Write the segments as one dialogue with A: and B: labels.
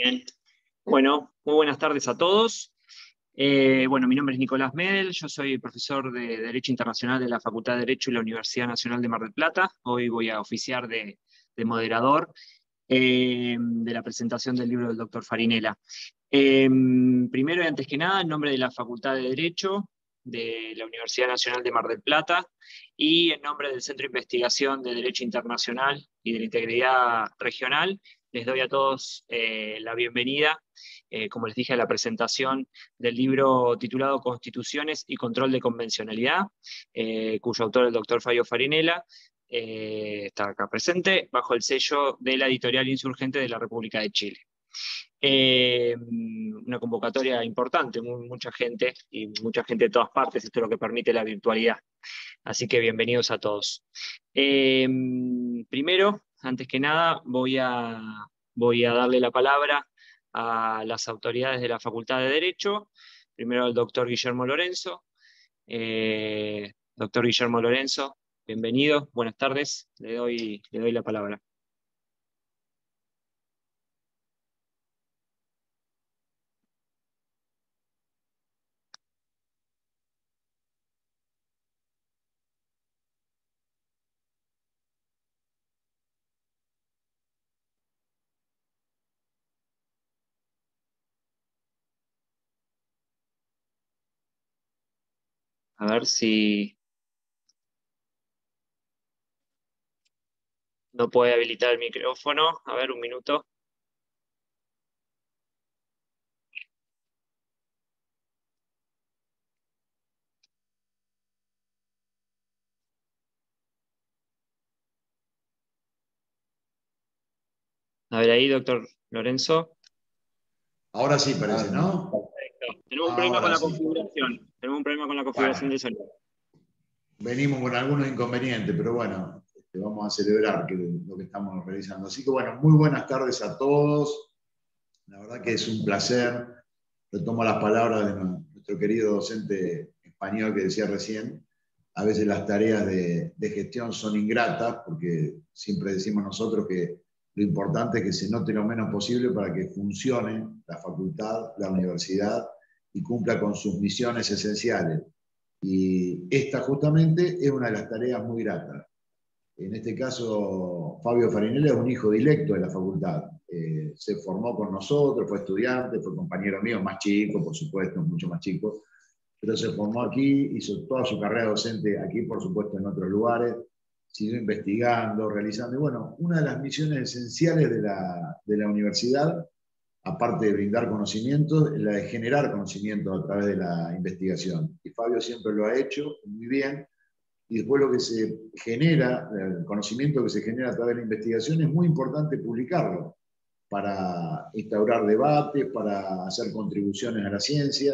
A: Bien. Bueno, muy buenas tardes a todos. Bueno, mi nombre es Nicolás Medel, yo soy profesor de Derecho Internacional de la Facultad de Derecho y la Universidad Nacional de Mar del Plata. Hoy voy a oficiar de moderador de la presentación del libro del doctor Farinella. Primero y antes que nada, en nombre de la Facultad de Derecho de la Universidad Nacional de Mar del Plata y en nombre del Centro de Investigación de Derecho Internacional y de la Integridad Regional, les doy a todos la bienvenida, como les dije, a la presentación del libro titulado Constituciones y Control de Convencionalidad, cuyo autor es el doctor Fabio Farinella. Está acá presente, bajo el sello de la editorial Insurgente de la República de Chile. Una convocatoria importante, mucha gente, y mucha gente de todas partes, esto es lo que permite la virtualidad. Así que bienvenidos a todos. Primero, antes que nada, voy a darle la palabra a las autoridades de la Facultad de Derecho. Primero al doctor Guillermo Lorenzo. Doctor Guillermo Lorenzo, bienvenido, buenas tardes, le doy la palabra. A ver si no puede habilitar el micrófono. A ver, un minuto. A ver ahí, doctor Lorenzo.
B: Ahora sí parece, ¿no?
A: Perfecto. Tenemos un problema con la configuración. Tenemos un problema con la configuración del sonido.
B: Venimos con algunos inconvenientes, pero bueno, vamos a celebrar lo que estamos realizando. Así que bueno, muy buenas tardes a todos. La verdad que es un placer. Retomo las palabras de nuestro querido docente español que decía recién. A veces las tareas de gestión son ingratas, porque siempre decimos nosotros que lo importante es que se note lo menos posible para que funcione la facultad, la universidad y cumpla con sus misiones esenciales. Y esta justamente es una de las tareas muy gratas. En este caso, Fabio Farinella es un hijo directo de la facultad. Se formó con nosotros, fue estudiante, fue compañero mío, más chico, por supuesto, mucho más chico, pero se formó aquí, hizo toda su carrera docente aquí, por supuesto, en otros lugares, siguió investigando, realizando. Y bueno, una de las misiones esenciales de la universidad, aparte de brindar conocimiento, es la de generar conocimiento a través de la investigación. Y Fabio siempre lo ha hecho muy bien. Y después lo que se genera, el conocimiento que se genera a través de la investigación, es muy importante publicarlo para instaurar debates, para hacer contribuciones a la ciencia.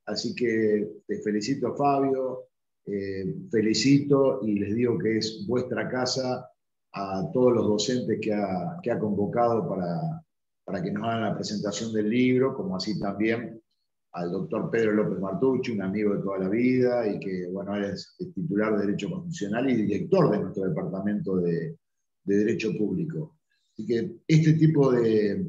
B: Así que te felicito, Fabio, felicito y les digo que es vuestra casa a todos los docentes que ha convocado para que nos hagan la presentación del libro, como así también al doctor Pedro López Martucci, un amigo de toda la vida y que, bueno, es titular de Derecho Constitucional y director de nuestro departamento de Derecho Público. Así que este tipo de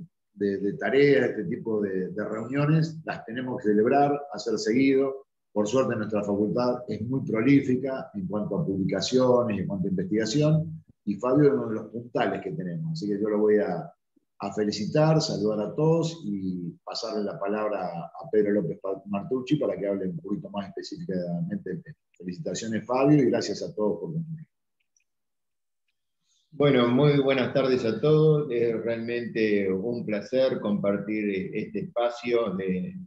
B: tareas, este tipo de reuniones, las tenemos que celebrar, hacer seguido. Por suerte nuestra facultad es muy prolífica en cuanto a publicaciones, en cuanto a investigación, y Fabio es uno de los puntales que tenemos. Así que yo lo voy a felicitar, saludar a todos y pasarle la palabra a Pedro López Martucci para que hable un poquito más específicamente. Felicitaciones, Fabio, y gracias a todos por venir.
C: Bueno, muy buenas tardes a todos. Es realmente un placer compartir este espacio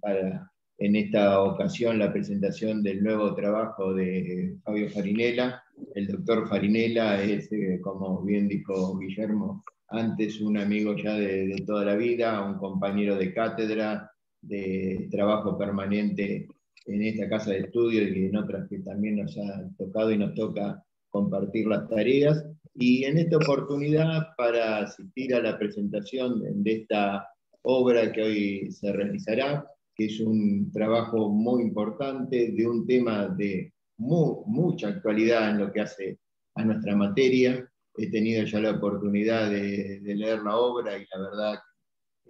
C: para, en esta ocasión, la presentación del nuevo trabajo de Fabio Farinella. El doctor Farinella es, como bien dijo Guillermo, antes un amigo ya de toda la vida, un compañero de cátedra, de trabajo permanente en esta casa de estudio y en otras que también nos ha tocado y nos toca compartir las tareas. Y en esta oportunidad, para asistir a la presentación de esta obra que hoy se realizará, que es un trabajo muy importante, de un tema de mucha actualidad en lo que hace a nuestra materia. He tenido ya la oportunidad de leer la obra y la verdad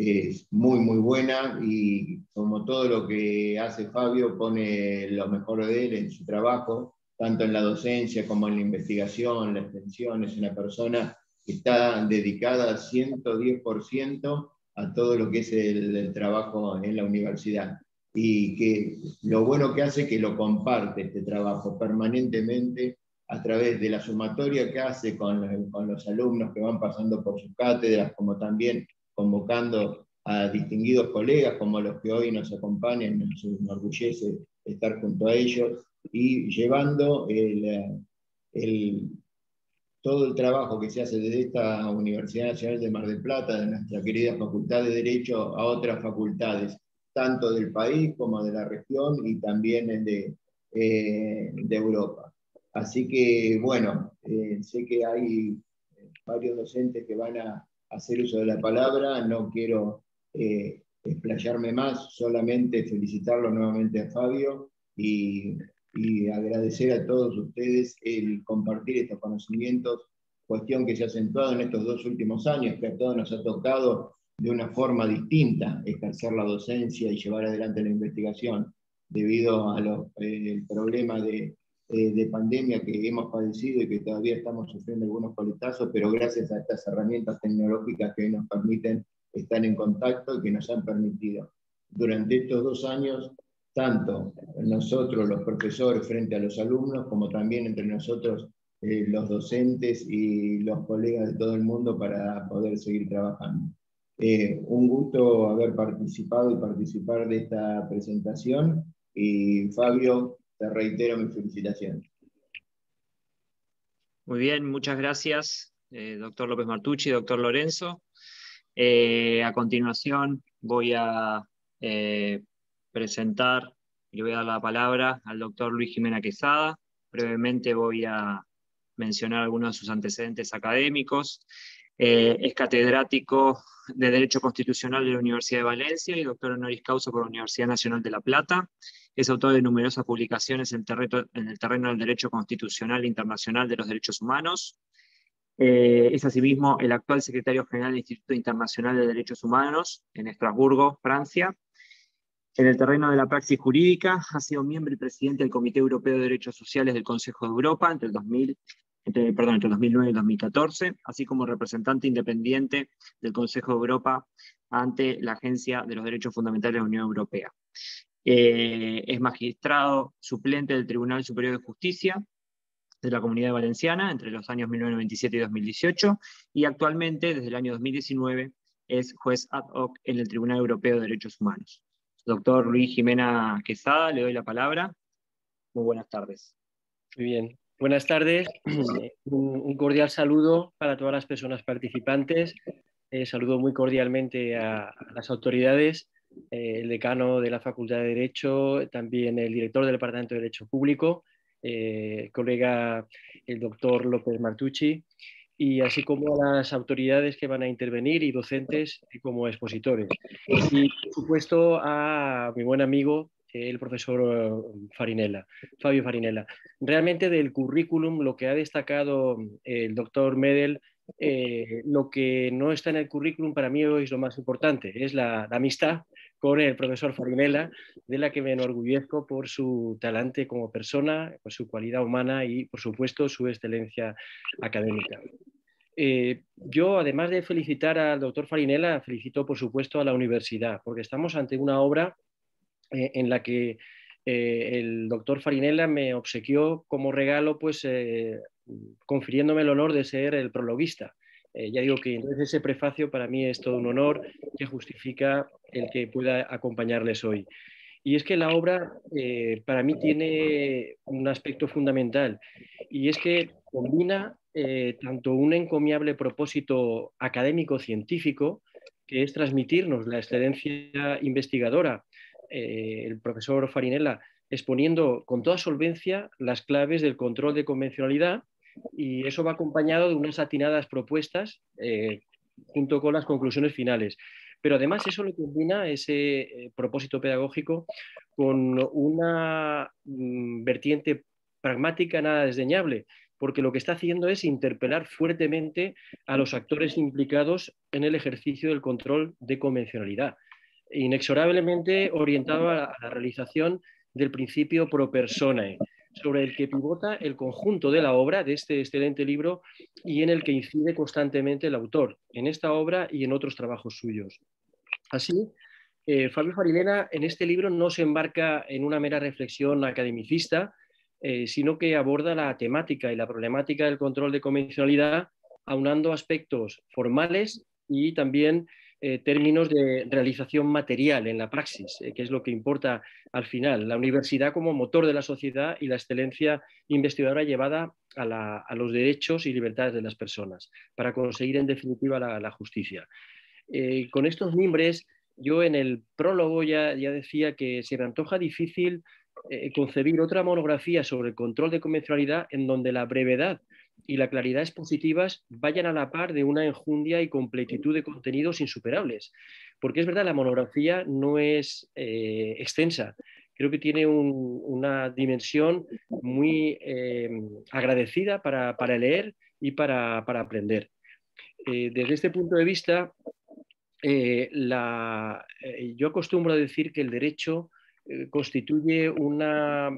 C: es muy buena y como todo lo que hace Fabio pone lo mejor de él en su trabajo, tanto en la docencia como en la investigación, la extensión. Es una persona que está dedicada 110% a todo lo que es el trabajo en la universidad. Y que lo bueno que hace es que lo comparte este trabajo permanentemente a través de la sumatoria que hace con los alumnos que van pasando por sus cátedras, como también convocando a distinguidos colegas como los que hoy nos acompañan. Nos enorgullece estar junto a ellos y llevando todo el trabajo que se hace desde esta Universidad Nacional de Mar del Plata, de nuestra querida Facultad de Derecho, a otras facultades, tanto del país como de la región y también de Europa. Así que, bueno, sé que hay varios docentes que van a hacer uso de la palabra. No quiero explayarme más, solamente felicitarlo nuevamente a Fabio y agradecer a todos ustedes el compartir estos conocimientos, cuestión que se ha acentuado en estos 2 últimos años, que a todos nos ha tocado de una forma distinta ejercer la docencia y llevar adelante la investigación debido a el problema de pandemia que hemos padecido y que todavía estamos sufriendo algunos coletazos, pero gracias a estas herramientas tecnológicas que nos permiten estar en contacto y que nos han permitido durante estos 2 años, tanto nosotros los profesores frente a los alumnos, como también entre nosotros los docentes y los colegas de todo el mundo, para poder seguir trabajando. Un gusto haber participado y participar de esta presentación, y Fabio, te reitero mis felicitaciones.
A: Muy bien, muchas gracias, doctor López Martucci, doctor Lorenzo. A continuación voy a presentar y le voy a dar la palabra al doctor Luis Jimena Quesada. Brevemente voy a mencionar algunos de sus antecedentes académicos. Es catedrático de Derecho Constitucional de la Universidad de Valencia y doctor honoris causa por la Universidad Nacional de La Plata. Es autor de numerosas publicaciones en el terreno del derecho constitucional e internacional de los derechos humanos. Es asimismo el actual secretario general del Instituto Internacional de Derechos Humanos en Estrasburgo, Francia. En el terreno de la praxis jurídica ha sido miembro y presidente del Comité Europeo de Derechos Sociales del Consejo de Europa entre el 2009 y el 2014, así como representante independiente del Consejo de Europa ante la Agencia de los Derechos Fundamentales de la Unión Europea. Es magistrado suplente del Tribunal Superior de Justicia de la Comunidad Valenciana entre los años 1997 y 2018, y actualmente, desde el año 2019, es juez ad hoc en el Tribunal Europeo de Derechos Humanos. Doctor Luis Jimena Quesada, le doy la palabra. Muy buenas tardes.
D: Muy bien. Buenas tardes. Un cordial saludo para todas las personas participantes. Saludo muy cordialmente a las autoridades, el decano de la Facultad de Derecho, también el director del Departamento de Derecho Público, colega el doctor López Martucci, y así como a las autoridades que van a intervenir y docentes como expositores. Y, por supuesto, a mi buen amigo, el profesor Fabio Farinella. Realmente del currículum, lo que ha destacado el doctor Medel, lo que no está en el currículum para mí hoy es lo más importante, es la amistad con el profesor Farinella, de la que me enorgullezco por su talante como persona, por su cualidad humana y, por supuesto, su excelencia académica. Yo, además de felicitar al doctor Farinella, felicito, por supuesto, a la universidad, porque estamos ante una obra en la que el doctor Farinella me obsequió como regalo, pues confiriéndome el honor de ser el prologuista. Ya digo que entonces ese prefacio para mí es todo un honor que justifica el que pueda acompañarles hoy. Y es que la obra para mí tiene un aspecto fundamental, y es que combina tanto un encomiable propósito académico-científico, que es transmitirnos la excelencia investigadora, el profesor Farinella exponiendo con toda solvencia las claves del control de convencionalidad, y eso va acompañado de unas atinadas propuestas junto con las conclusiones finales. Pero además eso lo combina, ese propósito pedagógico, con una vertiente pragmática nada desdeñable, porque lo que está haciendo es interpelar fuertemente a los actores implicados en el ejercicio del control de convencionalidad, inexorablemente orientado a la realización del principio pro personae, sobre el que pivota el conjunto de la obra de este excelente libro y en el que incide constantemente el autor, en esta obra y en otros trabajos suyos. Así, Fabio Farinella en este libro no se embarca en una mera reflexión academicista, sino que aborda la temática y la problemática del control de convencionalidad, aunando aspectos formales y también términos de realización material en la praxis, que es lo que importa al final. La universidad como motor de la sociedad y la excelencia investigadora llevada a los derechos y libertades de las personas, para conseguir en definitiva la justicia. Con estos mimbres, yo en el prólogo ya decía que se me antoja difícil concebir otra monografía sobre el control de convencionalidad en donde la brevedad y la claridad expositivas vayan a la par de una enjundia y completitud de contenidos insuperables. Porque es verdad, la monografía no es extensa. Creo que tiene una dimensión muy agradecida para leer y para aprender. Desde este punto de vista, yo acostumbro a decir que el derecho constituye una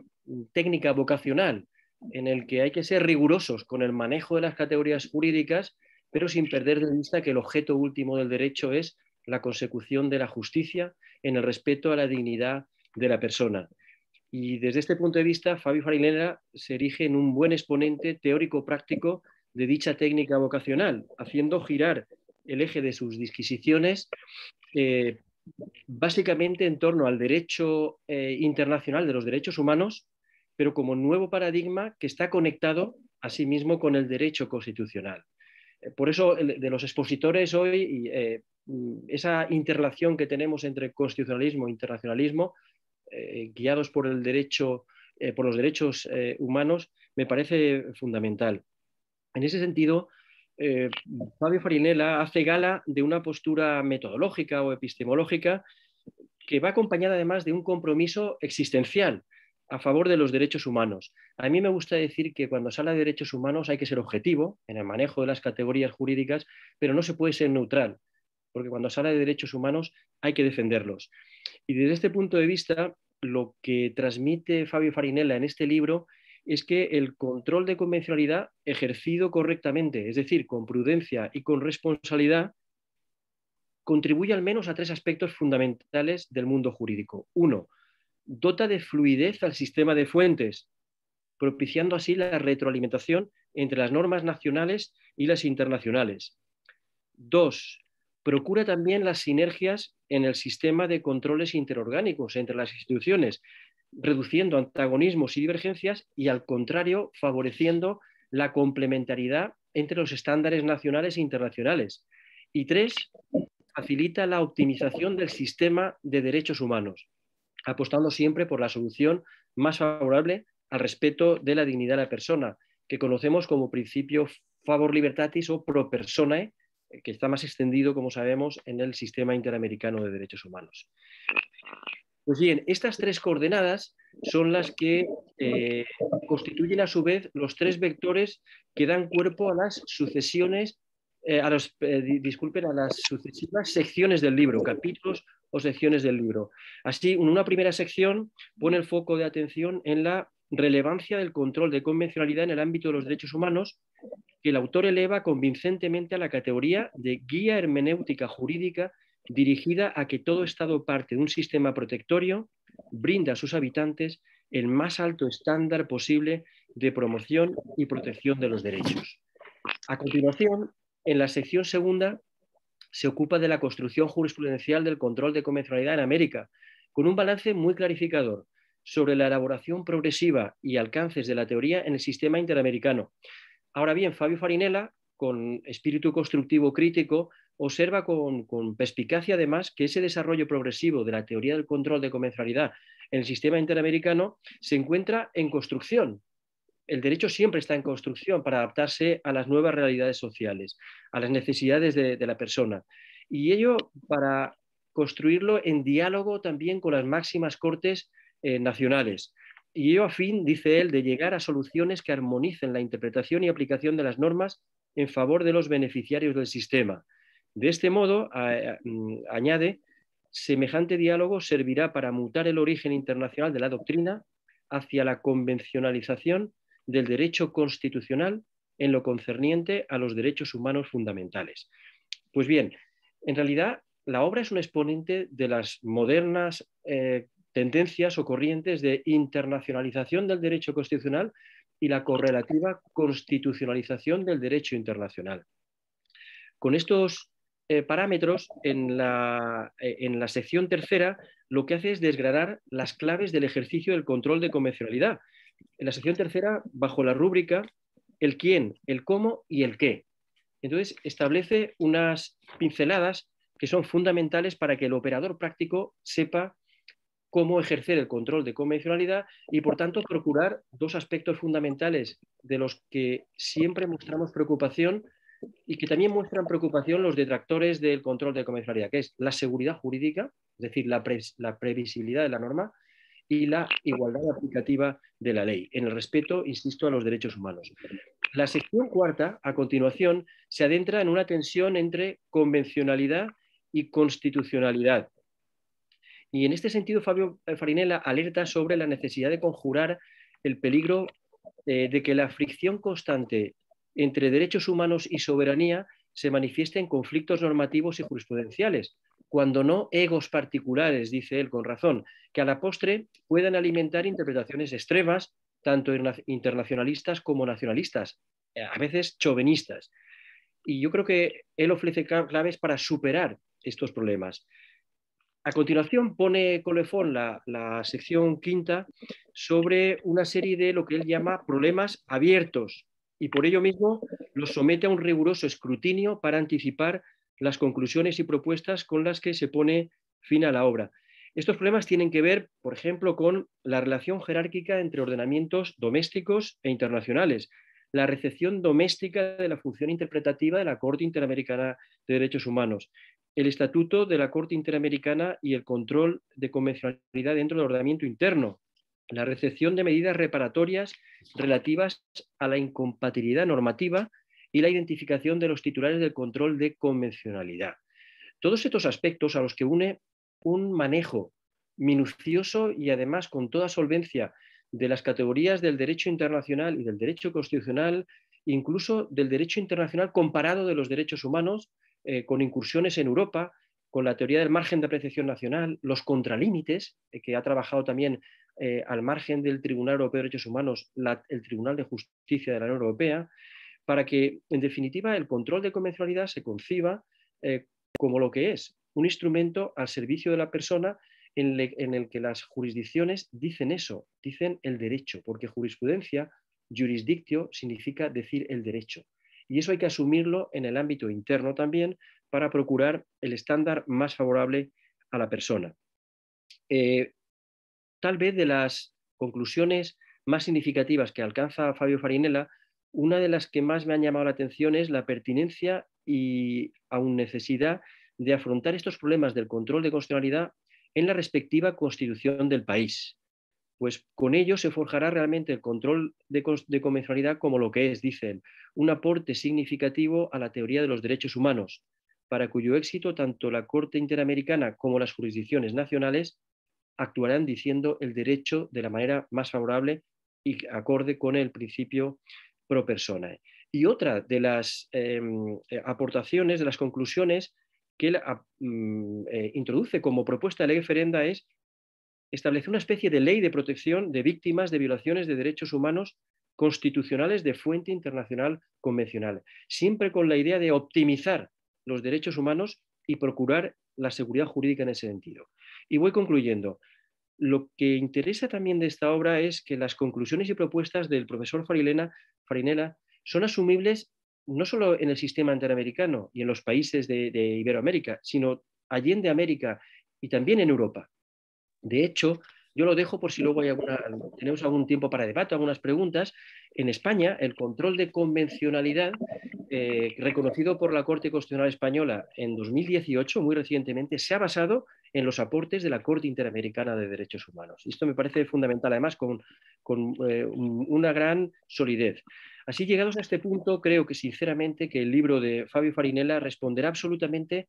D: técnica vocacional en el que hay que ser rigurosos con el manejo de las categorías jurídicas, pero sin perder de vista que el objeto último del derecho es la consecución de la justicia en el respeto a la dignidad de la persona. Y desde este punto de vista, Fabio Farinella se erige en un buen exponente teórico-práctico de dicha técnica vocacional, haciendo girar el eje de sus disquisiciones básicamente en torno al derecho internacional de los derechos humanos, pero como nuevo paradigma que está conectado asimismo con el derecho constitucional. Por eso, de los expositores hoy, esa interrelación que tenemos entre constitucionalismo e internacionalismo, guiados por el derecho, por los derechos humanos, me parece fundamental. En ese sentido, Fabio Farinella hace gala de una postura metodológica o epistemológica que va acompañada además de un compromiso existencial a favor de los derechos humanos. A mí me gusta decir que cuando se habla de derechos humanos hay que ser objetivo en el manejo de las categorías jurídicas, pero no se puede ser neutral, porque cuando se habla de derechos humanos hay que defenderlos. Y desde este punto de vista, lo que transmite Fabio Farinella en este libro es que el control de convencionalidad ejercido correctamente, es decir, con prudencia y con responsabilidad, contribuye al menos a tres aspectos fundamentales del mundo jurídico. Uno, dota de fluidez al sistema de fuentes, propiciando así la retroalimentación entre las normas nacionales y las internacionales. Dos, procura también las sinergias en el sistema de controles interorgánicos entre las instituciones, reduciendo antagonismos y divergencias y, al contrario, favoreciendo la complementariedad entre los estándares nacionales e internacionales. Y tres, facilita la optimización del sistema de derechos humanos, apostando siempre por la solución más favorable al respeto de la dignidad de la persona, que conocemos como principio favor libertatis o pro personae, que está más extendido, como sabemos, en el sistema interamericano de derechos humanos. Pues bien, estas tres coordenadas son las que constituyen a su vez los tres vectores que dan cuerpo a las sucesiones, a las sucesivas secciones del libro, capítulos o secciones del libro. Así, una primera sección pone el foco de atención en la relevancia del control de convencionalidad en el ámbito de los derechos humanos, que el autor eleva convincentemente a la categoría de guía hermenéutica jurídica dirigida a que todo Estado parte de un sistema protectorio brinda a sus habitantes el más alto estándar posible de promoción y protección de los derechos. A continuación, en la sección segunda, se ocupa de la construcción jurisprudencial del control de convencionalidad en América, con un balance muy clarificador sobre la elaboración progresiva y alcances de la teoría en el sistema interamericano. Ahora bien, Fabio Farinella, con espíritu constructivo crítico, observa con perspicacia además que ese desarrollo progresivo de la teoría del control de convencionalidad en el sistema interamericano se encuentra en construcción. El derecho siempre está en construcción para adaptarse a las nuevas realidades sociales, a las necesidades de la persona. Y ello para construirlo en diálogo también con las máximas cortes nacionales. y ello a fin, dice él, de llegar a soluciones que armonicen la interpretación y aplicación de las normas en favor de los beneficiarios del sistema. De este modo, añade, semejante diálogo servirá para mutar el origen internacional de la doctrina hacia la convencionalización del derecho constitucional en lo concerniente a los derechos humanos fundamentales. Pues bien, en realidad la obra es un exponente de las modernas tendencias o corrientes de internacionalización del derecho constitucional y la correlativa constitucionalización del derecho internacional. Con estos parámetros, en la sección tercera, lo que hace es desgranar las claves del ejercicio del control de convencionalidad. En la sección tercera, bajo la rúbrica el quién, el cómo y el qué. Entonces, establece unas pinceladas que son fundamentales para que el operador práctico sepa cómo ejercer el control de convencionalidad y, por tanto, procurar dos aspectos fundamentales de los que siempre mostramos preocupación y que también muestran preocupación los detractores del control de convencionalidad, que es la seguridad jurídica, es decir, la previsibilidad de la norma, y la igualdad aplicativa de la ley, en el respeto, insisto, a los derechos humanos. La sección cuarta, a continuación, se adentra en una tensión entre convencionalidad y constitucionalidad. Y en este sentido, Fabio Farinella alerta sobre la necesidad de conjurar el peligro de que la fricción constante entre derechos humanos y soberanía se manifieste en conflictos normativos y jurisprudenciales, cuando no egos particulares, dice él con razón, que a la postre puedan alimentar interpretaciones extremas, tanto internacionalistas como nacionalistas, a veces chauvinistas. Y yo creo que él ofrece claves para superar estos problemas. A continuación pone colofón la sección quinta sobre una serie de lo que él llama problemas abiertos y por ello mismo los somete a un riguroso escrutinio para anticipar las conclusiones y propuestas con las que se pone fin a la obra. Estos problemas tienen que ver, por ejemplo, con la relación jerárquica entre ordenamientos domésticos e internacionales, la recepción doméstica de la función interpretativa de la Corte Interamericana de Derechos Humanos, el Estatuto de la Corte Interamericana y el control de convencionalidad dentro del ordenamiento interno, la recepción de medidas reparatorias relativas a la incompatibilidad normativa y la identificación de los titulares del control de convencionalidad. Todos estos aspectos a los que une un manejo minucioso y además con toda solvencia de las categorías del derecho internacional y del derecho constitucional, incluso del derecho internacional comparado de los derechos humanos, con incursiones en Europa, con la teoría del margen de apreciación nacional, los contralímites, que ha trabajado también al margen del Tribunal Europeo de Derechos Humanos, el Tribunal de Justicia de la Unión Europea, para que, en definitiva, el control de convencionalidad se conciba como lo que es, un instrumento al servicio de la persona en el que las jurisdicciones dicen eso, dicen el derecho, porque jurisprudencia, jurisdictio, significa decir el derecho. Y eso hay que asumirlo en el ámbito interno también para procurar el estándar más favorable a la persona. Tal vez de las conclusiones más significativas que alcanza Fabio Farinella, una de las que más me han llamado la atención es la pertinencia y aún necesidad de afrontar estos problemas del control de constitucionalidad en la respectiva constitución del país. Pues con ello se forjará realmente el control de convencionalidad como lo que es, dicen, un aporte significativo a la teoría de los derechos humanos, para cuyo éxito tanto la Corte Interamericana como las jurisdicciones nacionales actuarán diciendo el derecho de la manera más favorable y acorde con el principio pro persona. Y otra de las aportaciones, de las conclusiones que él introduce como propuesta de ley referenda es establecer una especie de ley de protección de víctimas de violaciones de derechos humanos constitucionales de fuente internacional convencional, siempre con la idea de optimizar los derechos humanos y procurar la seguridad jurídica en ese sentido. Y voy concluyendo. Lo que interesa también de esta obra es que las conclusiones y propuestas del profesor Farinella son asumibles no solo en el sistema interamericano y en los países de Iberoamérica, sino allende América y también en Europa. De hecho, yo lo dejo por si luego tenemos algún tiempo para debate, algunas preguntas. En España, el control de convencionalidad, reconocido por la Corte Constitucional Española en 2018, muy recientemente, se ha basado en los aportes de la Corte Interamericana de Derechos Humanos. Y esto me parece fundamental, además, con una gran solidez. Así, llegados a este punto, creo que sinceramente que el libro de Fabio Farinella responderá absolutamente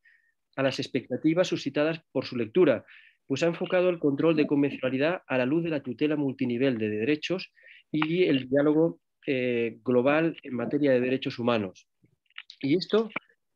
D: a las expectativas suscitadas por su lectura, pues ha enfocado el control de convencionalidad a la luz de la tutela multinivel de derechos y el diálogo global en materia de derechos humanos. Y esto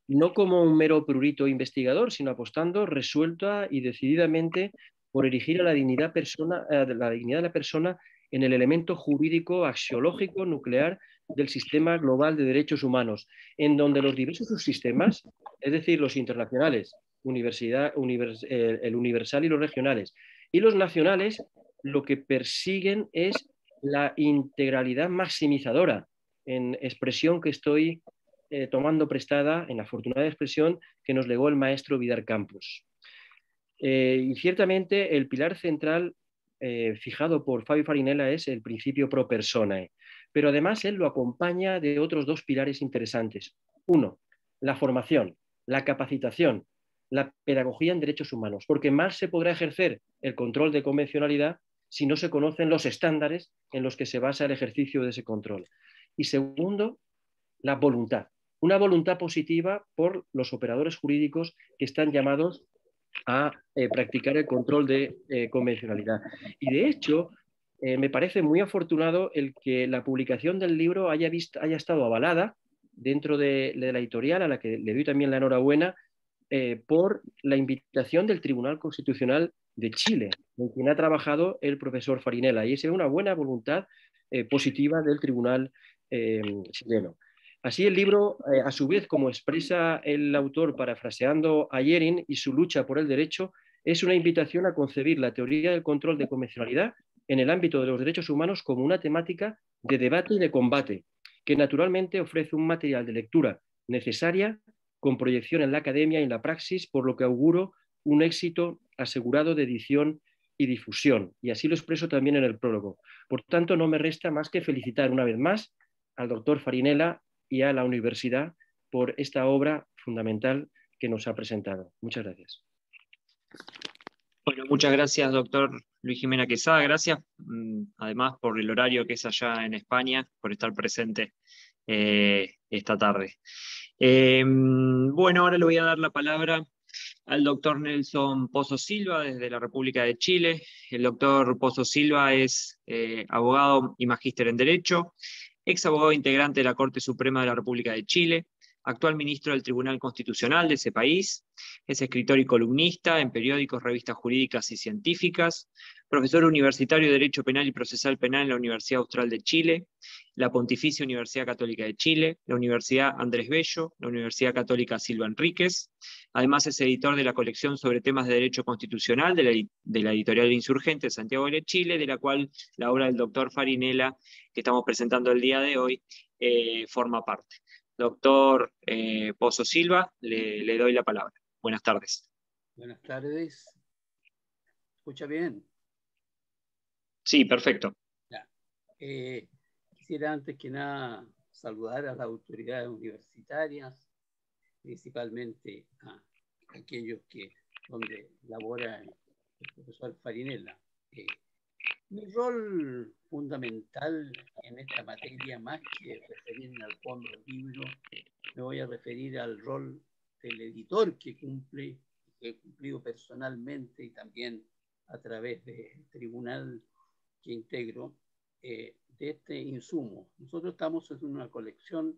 D: no como un mero prurito investigador, sino apostando resuelta y decididamente por erigir a la dignidad de la persona en el elemento jurídico axiológico nuclear del sistema global de derechos humanos, en donde los diversos subsistemas, es decir, los internacionales, el universal y los regionales, y los nacionales, lo que persiguen es la integralidad maximizadora, en expresión que estoy tomando prestada en la afortunada expresión que nos legó el maestro Vidal Campos. Y ciertamente el pilar central fijado por Fabio Farinella es el principio pro personae, pero además él lo acompaña de otros dos pilares interesantes. Uno, la formación, la capacitación, la pedagogía en derechos humanos, porque más se podrá ejercer el control de convencionalidad si no se conocen los estándares en los que se basa el ejercicio de ese control. Y segundo, la voluntad. Una voluntad positiva por los operadores jurídicos que están llamados a practicar el control de convencionalidad. Y de hecho, me parece muy afortunado el que la publicación del libro haya estado avalada dentro de la editorial, a la que le doy también la enhorabuena, por la invitación del Tribunal Constitucional de Chile, en quien ha trabajado el profesor Farinella. Y esa es una buena voluntad positiva del Tribunal chileno. Así el libro, a su vez, como expresa el autor parafraseando a Yerin y su lucha por el derecho, es una invitación a concebir la teoría del control de convencionalidad en el ámbito de los derechos humanos como una temática de debate y de combate, que naturalmente ofrece un material de lectura necesaria con proyección en la academia y en la praxis, por lo que auguro un éxito asegurado de edición y difusión. Y así lo expreso también en el prólogo. Por tanto, no me resta más que felicitar una vez más al doctor Farinella y a la universidad por esta obra fundamental que nos ha presentado. Muchas gracias.
A: Bueno, muchas gracias, doctor Luis Jimena Quesada. Gracias, además, por el horario que es allá en España, por estar presente esta tarde. Bueno, ahora le voy a dar la palabra al doctor Nelson Pozo Silva, desde la República de Chile. El doctor Pozo Silva es abogado y magíster en Derecho, ex abogado integrante de la Corte Suprema de la República de Chile, actual ministro del Tribunal Constitucional de ese país, es escritor y columnista en periódicos, revistas jurídicas y científicas, profesor universitario de Derecho Penal y Procesal Penal en la Universidad Austral de Chile, la Pontificia Universidad Católica de Chile, la Universidad Andrés Bello, la Universidad Católica Silva Enríquez. Además es editor de la colección sobre temas de Derecho Constitucional de la editorial Insurgente de Santiago de Chile, de la cual la obra del doctor Farinella, que estamos presentando el día de hoy, forma parte. Doctor Pozo Silva, le doy la palabra. Buenas tardes.
E: Buenas tardes. ¿Escucha bien?
A: Sí, perfecto.
E: Ya. Quisiera antes que nada saludar a las autoridades universitarias, principalmente a aquellos donde labora el profesor Farinella. Mi rol fundamental en esta materia, más que referirme al fondo del libro, me voy a referir al rol del editor que he cumplido personalmente y también a través del tribunal que integro, de este insumo. Nosotros estamos en una colección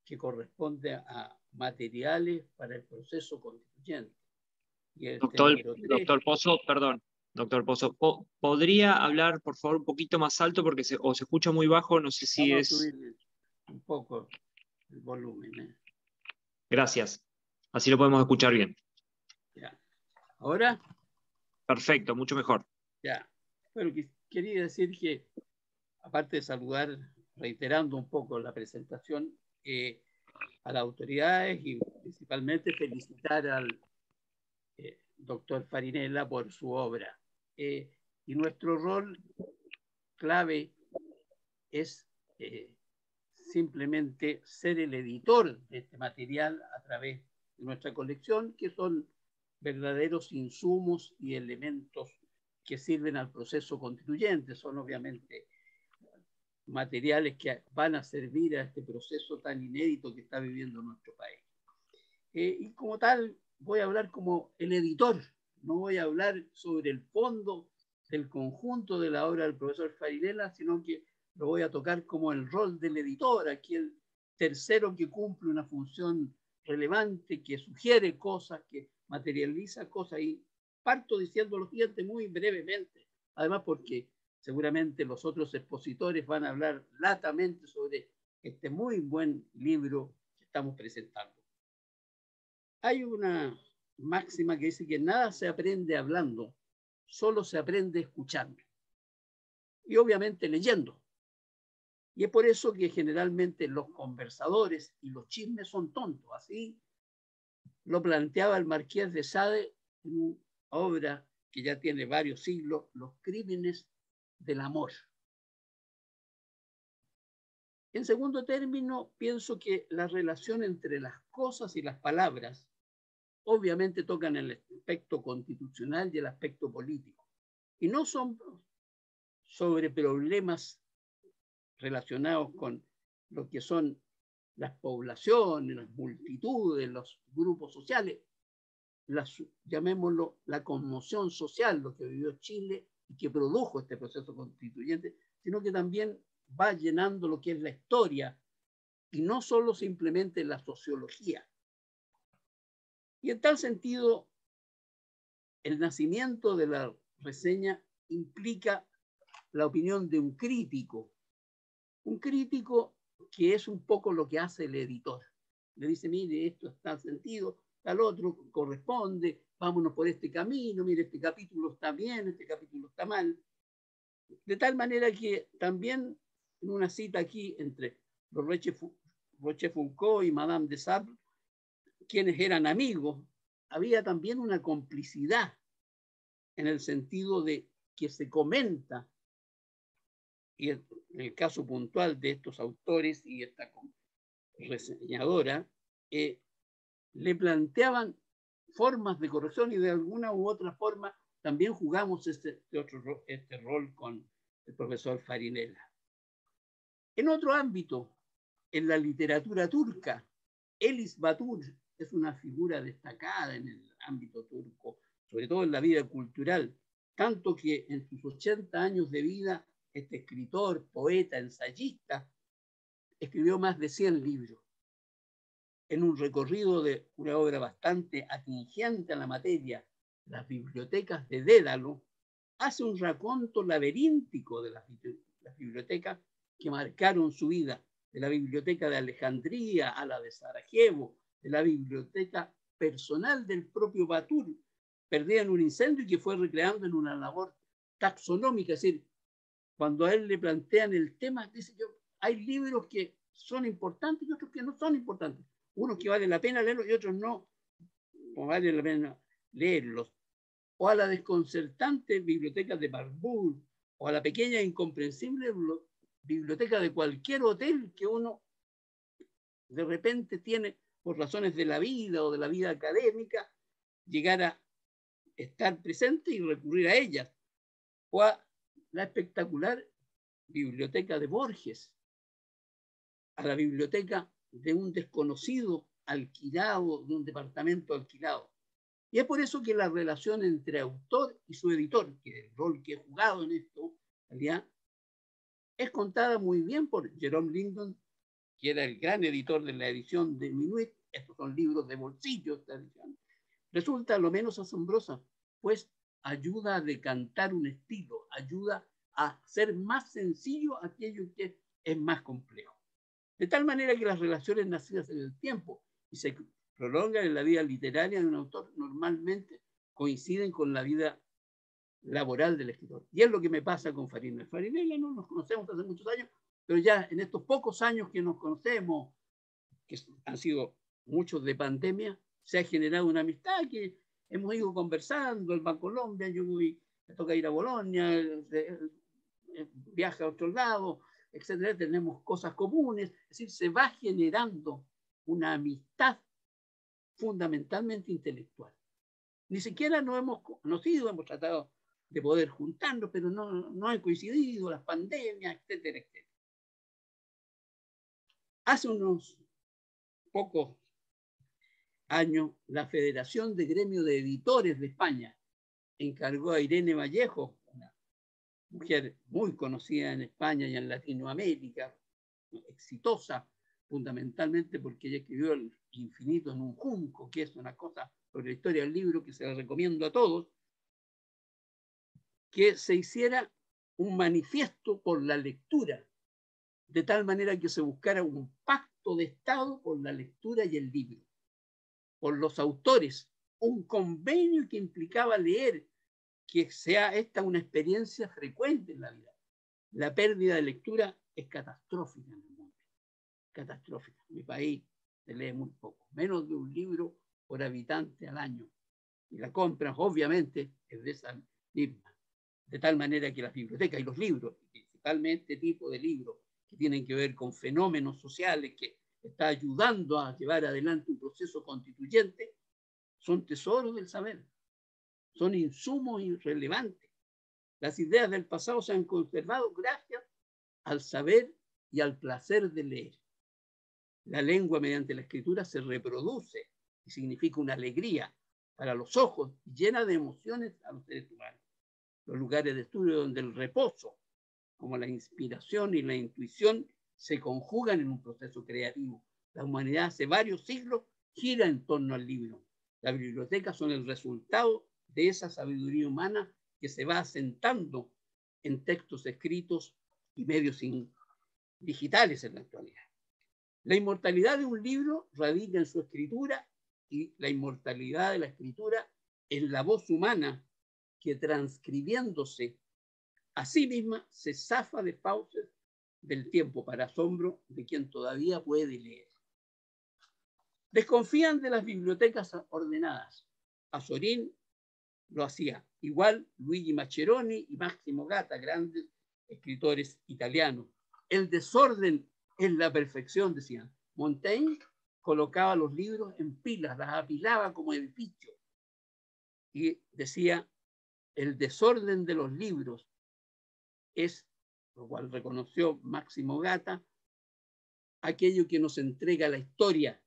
E: que corresponde a materiales para el proceso constituyente. Y
A: Doctor Pozo, perdón. Doctor Pozo, ¿podría hablar, por favor, un poquito más alto porque se escucha muy bajo? No sé si
E: Vamos a subir un poco el volumen.
A: Gracias. Así lo podemos escuchar bien.
E: Ya. ¿Ahora?
A: Perfecto, mucho mejor.
E: Ya. Bueno, quería decir que, aparte de saludar, reiterando un poco la presentación, a las autoridades y principalmente felicitar al doctor Farinella por su obra. Y nuestro rol clave es simplemente ser el editor de este material a través de nuestra colección, que son verdaderos insumos y elementos que sirven al proceso constituyente. Son obviamente materiales que van a servir a este proceso tan inédito que está viviendo nuestro país. Y como tal, voy a hablar como el editor, no voy a hablar sobre el fondo del conjunto de la obra del profesor Farinella, sino que lo voy a tocar como el rol del editor, aquí el tercero que cumple una función relevante, que sugiere cosas, que materializa cosas, y parto diciendo lo siguiente muy brevemente, además porque seguramente los otros expositores van a hablar latamente sobre este muy buen libro que estamos presentando. Hay una máxima que dice que nada se aprende hablando, solo se aprende escuchando. Y obviamente leyendo. Y es por eso que generalmente los conversadores y los chismes son tontos. Así lo planteaba el Marqués de Sade en una obra que ya tiene varios siglos, Los crímenes del amor. En segundo término, pienso que la relación entre las cosas y las palabras obviamente tocan el aspecto constitucional y el aspecto político. Y no son sobre problemas relacionados con lo que son las poblaciones, las multitudes, los grupos sociales, llamémoslo la conmoción social, lo que vivió Chile y que produjo este proceso constituyente, sino que también va llenando lo que es la historia y no solo simplemente la sociología. Y en tal sentido, el nacimiento de la reseña implica la opinión de un crítico que es un poco lo que hace el editor. Le dice, mire, esto está sentido, tal otro corresponde, vámonos por este camino, mire, este capítulo está bien, este capítulo está mal. De tal manera que también en una cita aquí entre Rochefoucauld y Madame de Sable, quienes eran amigos, había también una complicidad en el sentido de que se comenta, y en el caso puntual de estos autores y esta reseñadora, le planteaban formas de corrección y de alguna u otra forma también jugamos este rol con el profesor Farinella. En otro ámbito, en la literatura turca, Elis Batur es una figura destacada en el ámbito turco, sobre todo en la vida cultural, tanto que en sus 80 años de vida, este escritor, poeta, ensayista, escribió más de 100 libros. En un recorrido de una obra bastante atingente a la materia, las bibliotecas de Dédalo, hace un raconto laberíntico de las bibliotecas que marcaron su vida, de la biblioteca de Alejandría a la de Sarajevo, de la biblioteca personal del propio Batur, perdida en un incendio y que fue recreando en una labor taxonómica. Es decir, cuando a él le plantean el tema, dice yo, hay libros que son importantes y otros que no son importantes. Unos que vale la pena leerlos y otros no, o vale la pena leerlos. O a la desconcertante biblioteca de Barbour, o a la pequeña e incomprensible biblioteca de cualquier hotel que uno de repente tiene por razones de la vida o de la vida académica, llegar a estar presente y recurrir a ellas. O a la espectacular biblioteca de Borges, a la biblioteca de un desconocido alquilado, de un departamento alquilado. Y es por eso que la relación entre autor y su editor, que es el rol que he jugado en esto, ¿ya?, es contada muy bien por Jerome Langdon, que era el gran editor de la edición de Minuit. Estos son libros de bolsillo, esta edición. Resulta lo menos asombrosa, pues ayuda a decantar un estilo, ayuda a hacer más sencillo aquello que es más complejo. De tal manera que las relaciones nacidas en el tiempo y se prolongan en la vida literaria de un autor normalmente coinciden con la vida laboral del escritor. Y es lo que me pasa con Farinella. Farinella no nos conocemos hace muchos años, pero ya en estos pocos años que nos conocemos, que han sido muchos de pandemia, se ha generado una amistad que hemos ido conversando. Él va a Colombia, yo me toca ir a Bolonia, viaja a otro lado, etcétera. Tenemos cosas comunes, es decir, se va generando una amistad fundamentalmente intelectual. Ni siquiera nos hemos conocido, hemos tratado de poder juntarnos, pero no han coincidido, las pandemias, etcétera, etcétera. Hace unos pocos años, la Federación de Gremio de Editores de España encargó a Irene Vallejo, una mujer muy conocida en España y en Latinoamérica, exitosa, fundamentalmente porque ella escribió El infinito en un junco, que es una cosa sobre la historia del libro que se la recomiendo a todos, que se hiciera un manifiesto por la lectura, de tal manera que se buscara un pacto de Estado por la lectura y el libro, por los autores, un convenio que implicaba leer, que sea esta una experiencia frecuente en la vida. La pérdida de lectura es catastrófica en el mundo, catastrófica. En mi país se lee muy poco, menos de un libro por habitante al año. Y la compra, obviamente, es de esa misma. De tal manera que las bibliotecas y los libros, principalmente tipo de libros que tienen que ver con fenómenos sociales, que está ayudando a llevar adelante un proceso constituyente, son tesoros del saber, son insumos irrelevantes. Las ideas del pasado se han conservado gracias al saber y al placer de leer. La lengua mediante la escritura se reproduce y significa una alegría para los ojos y llena de emociones a los seres humanos. Los lugares de estudio donde el reposo, como la inspiración y la intuición, se conjugan en un proceso creativo. La humanidad hace varios siglos gira en torno al libro. Las bibliotecas son el resultado de esa sabiduría humana que se va asentando en textos escritos y medios digitales en la actualidad. La inmortalidad de un libro radica en su escritura y la inmortalidad de la escritura en la voz humana que, transcribiéndose a sí misma, se zafa de fauces del tiempo para asombro de quien todavía puede leer. Desconfían de las bibliotecas ordenadas. Azorín lo hacía. Igual Luigi Maccheroni y Máximo Gatta, grandes escritores italianos. El desorden es la perfección, decían. Montaigne colocaba los libros en pilas, las apilaba como edificios. Y decía, el desorden de los libros es, lo cual reconoció Máximo Gatta, aquello que nos entrega la historia.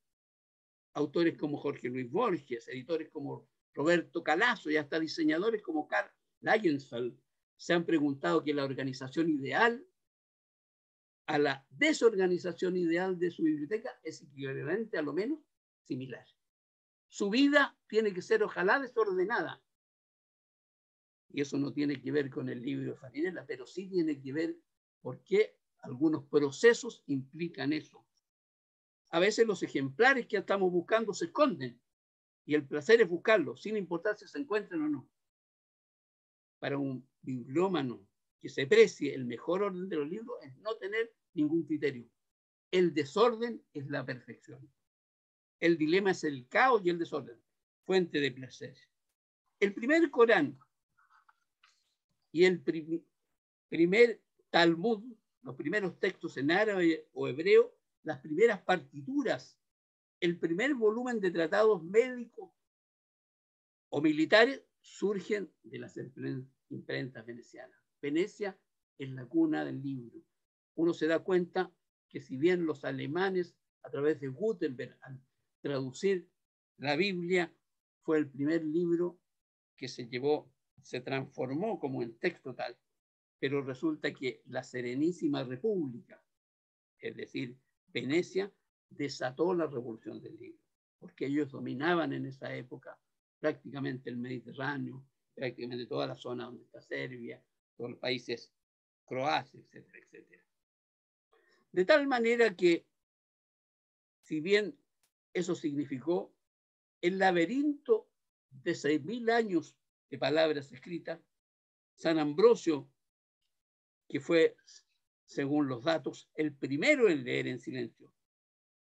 E: Autores como Jorge Luis Borges, editores como Roberto Calazo y hasta diseñadores como Karl Lagerfeld se han preguntado que la organización ideal a la desorganización ideal de su biblioteca es equivalente, a lo menos similar. Su vida tiene que ser ojalá desordenada. Y eso no tiene que ver con el libro de Farinella, pero sí tiene que ver porque algunos procesos implican eso. A veces los ejemplares que estamos buscando se esconden y el placer es buscarlos, sin importar si se encuentran o no. Para un bibliómano que se precie el mejor orden de los libros es no tener ningún criterio. El desorden es la perfección. El dilema es el caos y el desorden, fuente de placer. El primer Corán y el primer Talmud, los primeros textos en árabe o hebreo, las primeras partituras, el primer volumen de tratados médicos o militares surgen de las imprentas venecianas. Venecia es la cuna del libro. Uno se da cuenta que si bien los alemanes, a través de Gutenberg, al traducir la Biblia, fue el primer libro que se transformó como en texto tal, pero resulta que la Serenísima República, es decir, Venecia, desató la revolución del libro, porque ellos dominaban en esa época prácticamente el Mediterráneo, prácticamente toda la zona donde está Serbia, todos los países Croacia, etcétera, etcétera. De tal manera que, si bien eso significó el laberinto de 6.000 años de palabras escritas, San Ambrosio, que fue, según los datos, el primero en leer en silencio,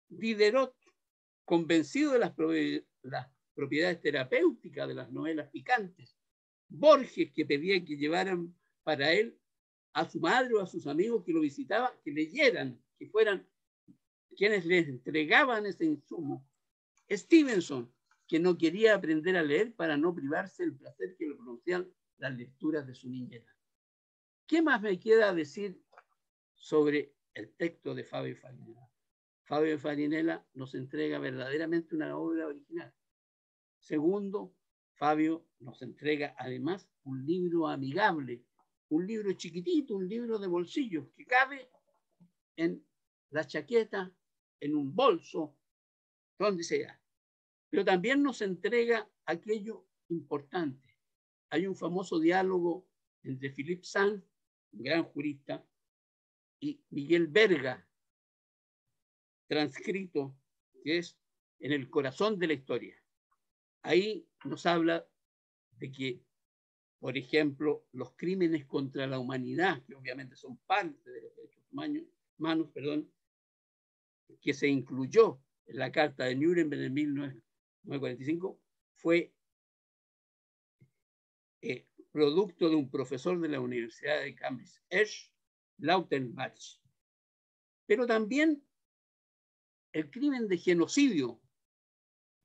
E: Diderot, convencido de las propiedades terapéuticas de las novelas picantes, Borges, que pedía que llevaran para él a su madre o a sus amigos que lo visitaban, que leyeran, que fueran quienes les entregaban ese insumo, Stevenson, que no quería aprender a leer para no privarse del placer que le producían las lecturas de su niñez. ¿Qué más me queda decir sobre el texto de Fabio Farinella? Fabio Farinella nos entrega verdaderamente una obra original. Segundo, Fabio nos entrega además un libro amigable, un libro chiquitito, un libro de bolsillo que cabe en la chaqueta, en un bolso, donde sea. Pero también nos entrega aquello importante. Hay un famoso diálogo entre Philippe Sanz, un gran jurista, y Miguel Berga, transcrito, que es En el corazón de la historia. Ahí nos habla de que, por ejemplo, los crímenes contra la humanidad, que obviamente son parte de los derechos humanos, que se incluyó en la Carta de Nuremberg en 1945, fue producto de un profesor de la Universidad de Cambridge, Esch Lautenbach. Pero también el crimen de genocidio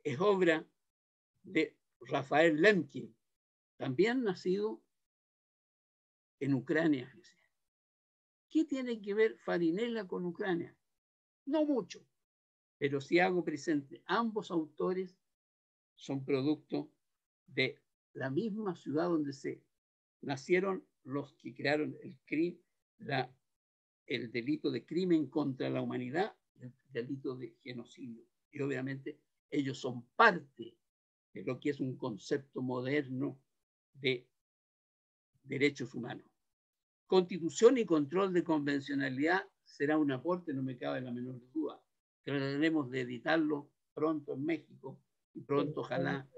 E: es obra de Rafael Lemkin, también nacido en Ucrania. ¿Qué tiene que ver Farinella con Ucrania? No mucho, pero sí hago presente. Ambos autores son producto de la misma ciudad donde se nacieron los que crearon el delito de crimen contra la humanidad, el delito de genocidio. Y obviamente ellos son parte de lo que es un concepto moderno de derechos humanos. Constitución y control de convencionalidad será un aporte, no me cabe la menor duda. Trataremos de editarlo pronto en México y pronto, ojalá,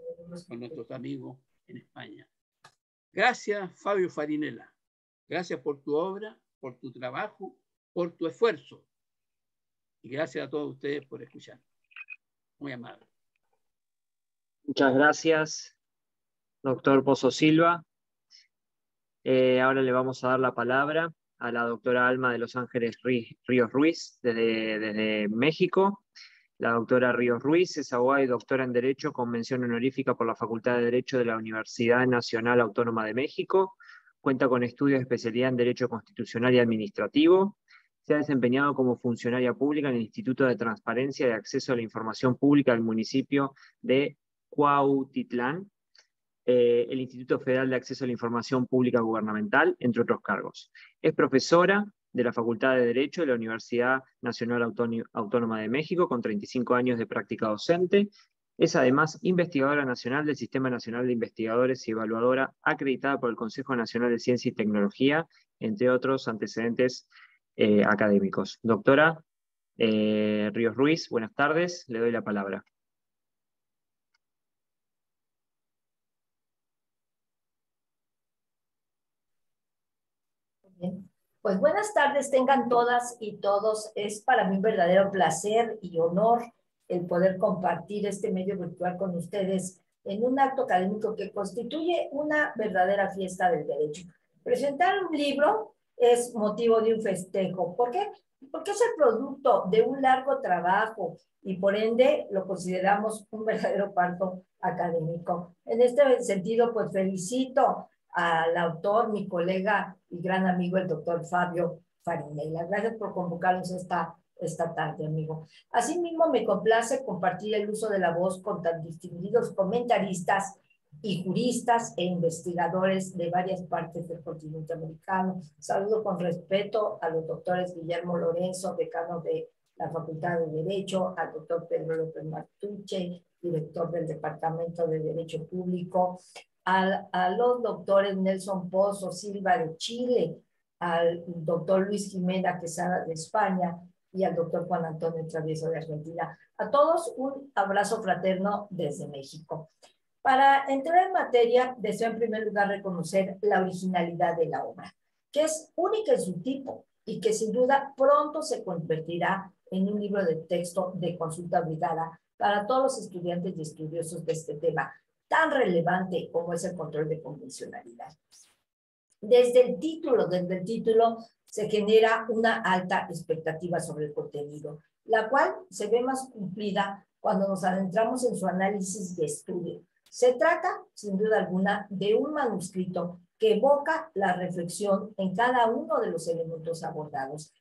E: con nuestros amigos en España. Gracias, Fabio Farinella. Gracias por tu obra, por tu trabajo, por tu esfuerzo. Y gracias a todos ustedes por escuchar. Muy amable.
A: Muchas gracias, doctor Pozo Silva. Ahora le vamos a dar la palabra a la doctora Alma de Los Ángeles Ríos Ruiz, desde México. La doctora Ríos Ruiz es abogada y doctora en Derecho con mención honorífica por la Facultad de Derecho de la Universidad Nacional Autónoma de México. Cuenta con estudios de especialidad en Derecho Constitucional y Administrativo. Se ha desempeñado como funcionaria pública en el Instituto de Transparencia y Acceso a la Información Pública del municipio de Cuautitlán, el Instituto Federal de Acceso a la Información Pública Gubernamental, entre otros cargos. Es profesora de la Facultad de Derecho de la Universidad Nacional Autónoma de México, con 35 años de práctica docente. Es además investigadora nacional del Sistema Nacional de Investigadores y evaluadora acreditada por el Consejo Nacional de Ciencia y Tecnología, entre otros antecedentes académicos. Doctora Ríos Ruiz, buenas tardes, le doy la palabra.
F: Bien. Pues buenas tardes tengan todas y todos. Es para mí un verdadero placer y honor el poder compartir este medio virtual con ustedes en un acto académico que constituye una verdadera fiesta del derecho. Presentar un libro es motivo de un festejo. ¿Por qué? Porque es el producto de un largo trabajo y por ende lo consideramos un verdadero parto académico. En este sentido, pues felicito al autor, mi colega y gran amigo, el doctor Fabio Farinella. Gracias por convocarnos esta tarde, amigo. Asimismo, me complace compartir el uso de la voz con tan distinguidos comentaristas y juristas e investigadores de varias partes del continente americano. Saludo con respeto a los doctores Guillermo Lorenzo, decano de la Facultad de Derecho, al doctor Pedro López Martuche, director del Departamento de Derecho Público, a los doctores Nelson Pozo Silva de Chile, al doctor Luis Jimena Quesada de España y al doctor Juan Antonio Travieso de Argentina. A todos un abrazo fraterno desde México. Para entrar en materia, deseo en primer lugar reconocer la originalidad de la obra, que es única en su tipo y que sin duda pronto se convertirá en un libro de texto de consulta obligada para todos los estudiantes y estudiosos de este tema tan relevante como es el control de convencionalidad. Desde el título se genera una alta expectativa sobre el contenido, la cual se ve más cumplida cuando nos adentramos en su análisis de estudio. Se trata, sin duda alguna, de un manuscrito que evoca la reflexión en cada uno de los elementos abordados.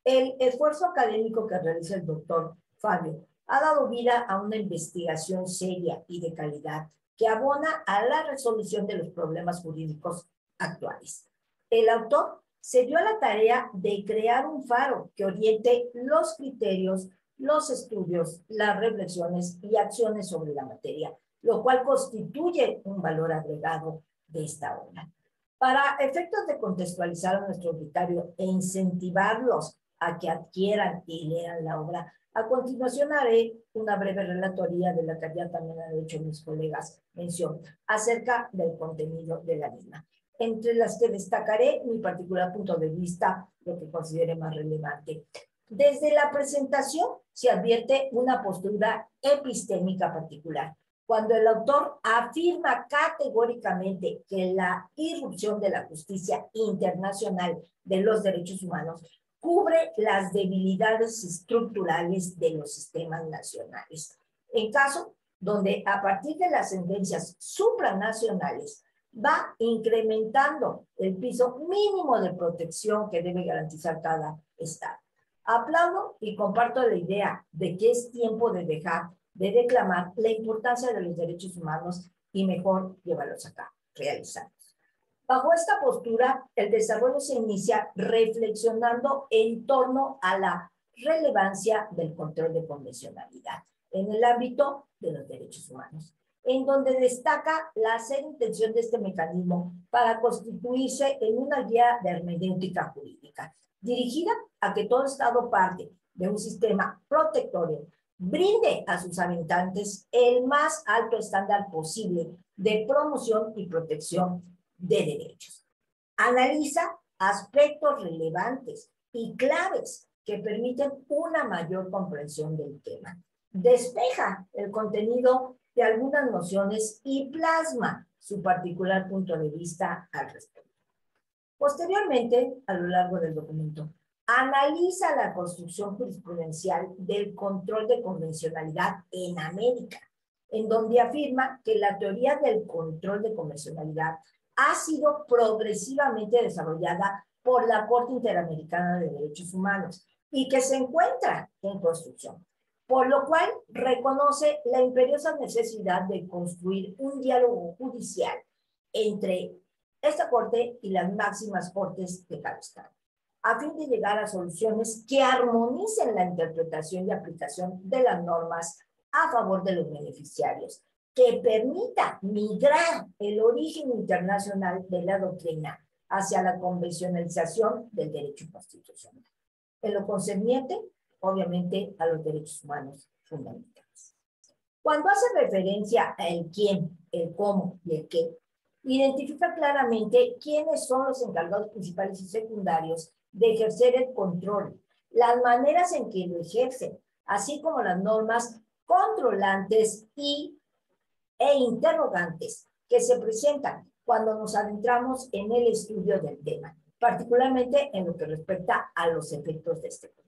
F: El esfuerzo académico que realiza el doctor Fabio ha dado vida a una investigación seria y de calidad que abona a la resolución de los problemas jurídicos actuales. El autor se dio a la tarea de crear un faro que oriente los criterios, los estudios, las reflexiones y acciones sobre la materia, lo cual constituye un valor agregado de esta obra. Para efectos de contextualizar a nuestro auditorio e incentivarlos a que adquieran y lean la obra, a continuación haré una breve relatoría de la que ya también han hecho mis colegas mención acerca del contenido de la misma, entre las que destacaré mi particular punto de vista, lo que considere más relevante. Desde la presentación se advierte una postura epistémica particular, cuando el autor afirma categóricamente que la irrupción de la justicia internacional de los derechos humanos cubre las debilidades estructurales de los sistemas nacionales. En caso donde a partir de las sentencias supranacionales va incrementando el piso mínimo de protección que debe garantizar cada Estado. Aplaudo y comparto la idea de que es tiempo de dejar de reclamar la importancia de los derechos humanos y mejor llevarlos a cabo, realizarlos. Bajo esta postura, el desarrollo se inicia reflexionando en torno a la relevancia del control de convencionalidad en el ámbito de los derechos humanos, en donde destaca la seria intención de este mecanismo para constituirse en una guía de hermenéutica jurídica, dirigida a que todo Estado parte de un sistema protectorio brinde a sus habitantes el más alto estándar posible de promoción y protección de derechos. Analiza aspectos relevantes y claves que permiten una mayor comprensión del tema. Despeja el contenido de algunas nociones y plasma su particular punto de vista al respecto. Posteriormente, a lo largo del documento, analiza la construcción jurisprudencial del control de convencionalidad en América, en donde afirma que la teoría del control de convencionalidad ha sido progresivamente desarrollada por la Corte Interamericana de Derechos Humanos y que se encuentra en construcción, por lo cual reconoce la imperiosa necesidad de construir un diálogo judicial entre esta Corte y las máximas cortes de cada Estado, a fin de llegar a soluciones que armonicen la interpretación y aplicación de las normas a favor de los beneficiarios, que permita migrar el origen internacional de la doctrina hacia la convencionalización del derecho constitucional, en lo concerniente, obviamente, a los derechos humanos fundamentales. Cuando hace referencia a el quién, el cómo y el qué, identifica claramente quiénes son los encargados principales y secundarios de ejercer el control, las maneras en que lo ejercen, así como las normas controlantes e interrogantes que se presentan cuando nos adentramos en el estudio del tema, particularmente en lo que respecta a los efectos de este control.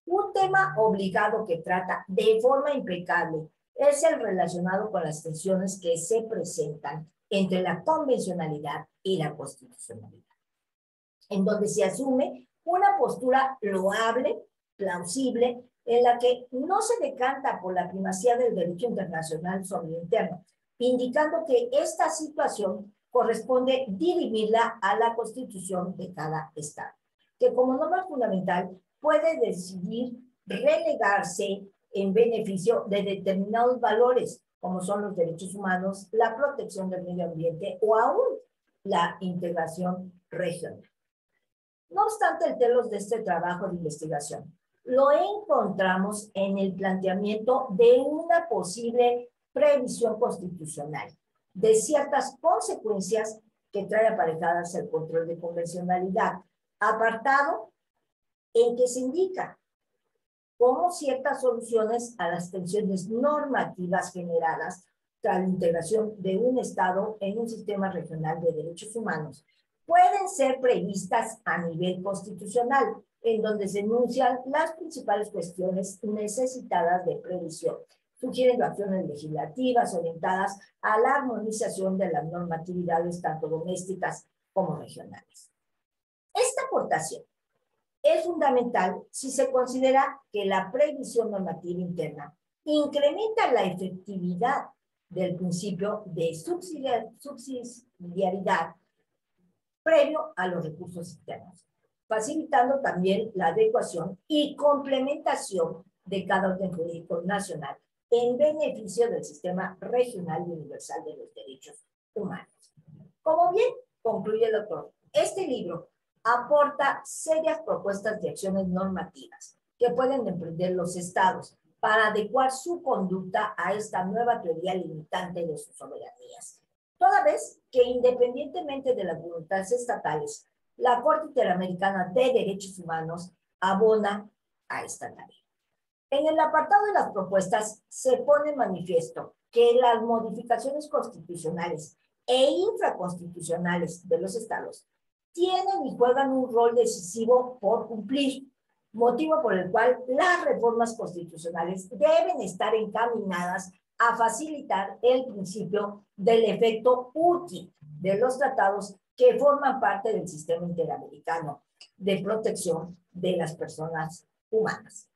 F: Un tema obligado que trata de forma impecable es el relacionado con las tensiones que se presentan entre la convencionalidad y la constitucionalidad, en donde se asume una postura loable, plausible, en la que no se decanta por la primacía del derecho internacional sobre lo interno, indicando que esta situación corresponde dirimirla a la Constitución de cada Estado, que como norma fundamental puede decidir relegarse en beneficio de determinados valores, como son los derechos humanos, la protección del medio ambiente o aún la integración regional. No obstante, el telos de este trabajo de investigación lo encontramos en el planteamiento de una posible previsión constitucional de ciertas consecuencias que trae aparejadas el control de convencionalidad, apartado en que se indica cómo ciertas soluciones a las tensiones normativas generadas tras la integración de un Estado en un sistema regional de derechos humanos pueden ser previstas a nivel constitucional, en donde se enuncian las principales cuestiones necesitadas de previsión, sugiriendo acciones legislativas orientadas a la armonización de las normatividades tanto domésticas como regionales. Esta aportación es fundamental si se considera que la previsión normativa interna incrementa la efectividad del principio de subsidiariedad previo a los recursos externos, facilitando también la adecuación y complementación de cada orden jurídico nacional en beneficio del sistema regional y universal de los derechos humanos. Como bien concluye el autor, este libro aporta serias propuestas de acciones normativas que pueden emprender los estados para adecuar su conducta a esta nueva teoría limitante de sus soberanías. Toda vez que, independientemente de las voluntades estatales, la Corte Interamericana de Derechos Humanos abona a esta tarea. En el apartado de las propuestas se pone en manifiesto que las modificaciones constitucionales e infraconstitucionales de los estados tienen y juegan un rol decisivo por cumplir, motivo por el cual las reformas constitucionales deben estar encaminadas a facilitar el principio del efecto útil de los tratados que forman parte del sistema interamericano de protección de las personas humanas,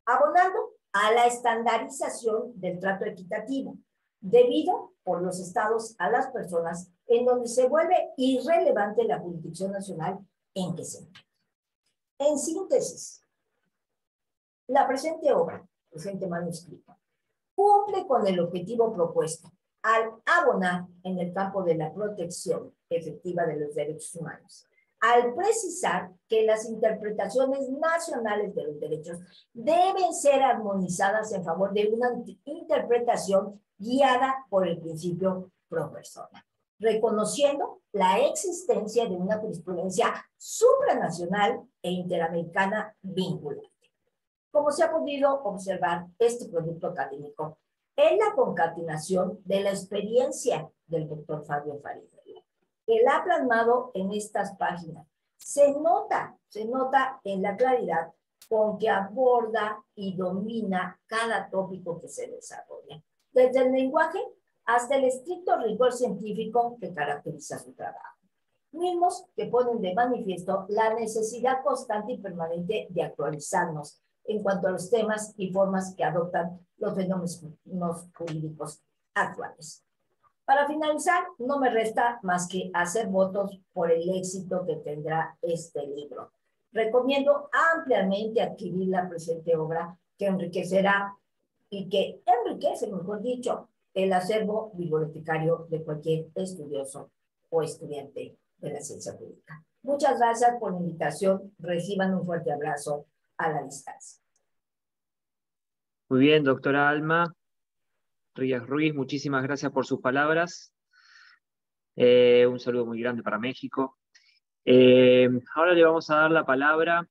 F: abonando a la estandarización del trato equitativo, debido por los estados a las personas en donde se vuelve irrelevante la jurisdicción nacional en que se encuentra. En síntesis, la presente obra, presente manuscrito, cumple con el objetivo propuesto al abonar en el campo de la protección efectiva de los derechos humanos, al precisar que las interpretaciones nacionales de los derechos deben ser armonizadas en favor de una interpretación guiada por el principio pro persona, reconociendo la existencia de una jurisprudencia supranacional e interamericana vinculante. Como se ha podido observar, este producto académico es la concatenación de la experiencia del doctor Fabio Farías, que la ha plasmado en estas páginas. Se nota en la claridad con que aborda y domina cada tópico que se desarrolla, desde el lenguaje hasta el estricto rigor científico que caracteriza su trabajo, mismos que ponen de manifiesto la necesidad constante y permanente de actualizarnos en cuanto a los temas y formas que adoptan los fenómenos jurídicos actuales. Para finalizar, no me resta más que hacer votos por el éxito que tendrá este libro. Recomiendo ampliamente adquirir la presente obra que enriquecerá y que enriquece, mejor dicho, el acervo bibliotecario de cualquier estudioso o estudiante de la ciencia pública. Muchas gracias por la invitación. Reciban un fuerte abrazo a la distancia.
A: Muy bien, doctora Alma Ríos Ruiz, muchísimas gracias por sus palabras. Un saludo muy grande para México. Ahora le vamos a dar la palabra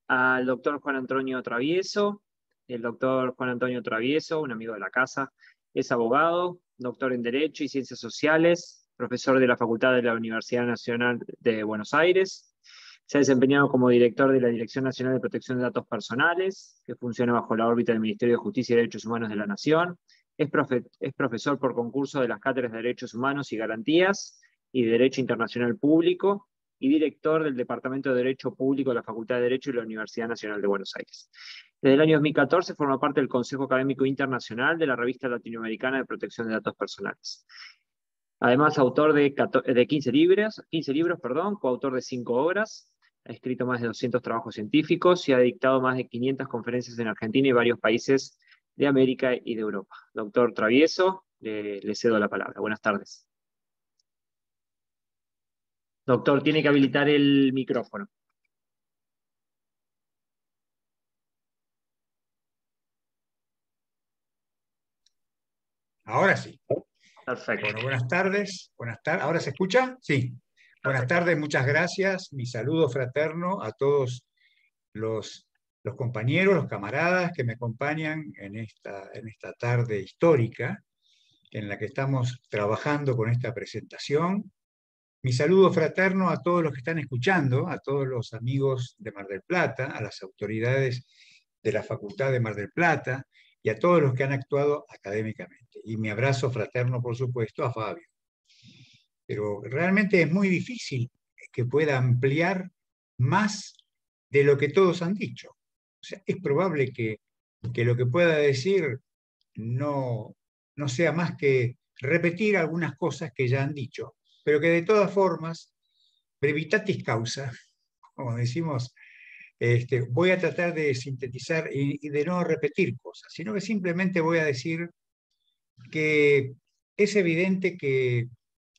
A: al doctor Juan Antonio Travieso. El doctor Juan Antonio Travieso, un amigo de la casa, es abogado, doctor en Derecho y Ciencias Sociales, profesor de la Facultad de la Universidad Nacional de Buenos Aires. Se ha desempeñado como director de la Dirección Nacional de Protección de Datos Personales, que funciona bajo la órbita del Ministerio de Justicia y Derechos Humanos de la Nación. Es profesor por concurso de las cátedras de Derechos Humanos y Garantías y de Derecho Internacional Público, y director del Departamento de Derecho Público de la Facultad de Derecho de la Universidad Nacional de Buenos Aires. Desde el año 2014 forma parte del Consejo Académico Internacional de la Revista Latinoamericana de Protección de Datos Personales. Además, autor de 15 libros, coautor de 5 obras, ha escrito más de 200 trabajos científicos y ha dictado más de 500 conferencias en Argentina y varios países de América y de Europa. Doctor Travieso, le cedo la palabra. Buenas tardes. Doctor, tiene que habilitar el micrófono.
G: Ahora sí.
A: Perfecto.
G: Bueno, buenas tardes. ¿Ahora se escucha? Sí. Buenas tardes, muchas gracias. Mi saludo fraterno a todos los compañeros, los camaradas que me acompañan en esta tarde histórica en la que estamos trabajando con esta presentación. Mi saludo fraterno a todos los que están escuchando, a todos los amigos de Mar del Plata, a las autoridades de la Facultad de Mar del Plata y a todos los que han actuado académicamente. Y mi abrazo fraterno, por supuesto, a Fabio. Pero realmente es muy difícil que pueda ampliar más de lo que todos han dicho. O sea, es probable que lo que pueda decir no sea más que repetir algunas cosas que ya han dicho, pero que de todas formas, brevitatis causa, como decimos, voy a tratar de sintetizar y de no repetir cosas, sino que simplemente voy a decir que es evidente que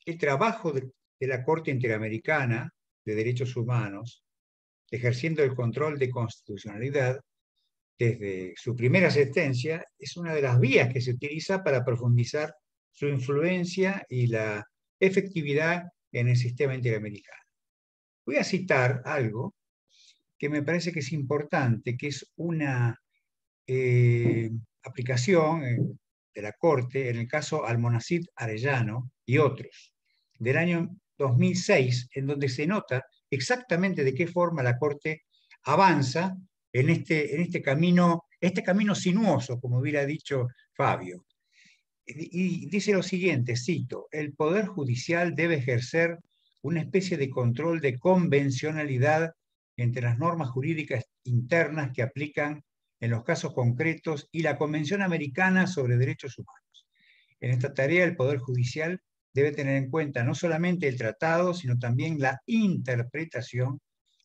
G: el trabajo de la Corte Interamericana de Derechos Humanos, ejerciendo el control de constitucionalidad, desde su primera sentencia, es una de las vías que se utiliza para profundizar su influencia y la efectividad en el sistema interamericano. Voy a citar algo que me parece que es importante, que es una aplicación de la Corte en el caso Almonacid Arellano y otros, del año 2006, en donde se nota exactamente de qué forma la Corte avanza en este camino sinuoso, como hubiera dicho Fabio. Y dice lo siguiente, cito: el Poder Judicial debe ejercer una especie de control de convencionalidad entre las normas jurídicas internas que aplican en los casos concretos y la Convención Americana sobre Derechos Humanos. En esta tarea, el Poder Judicial debe tener en cuenta no solamente el tratado, sino también la interpretación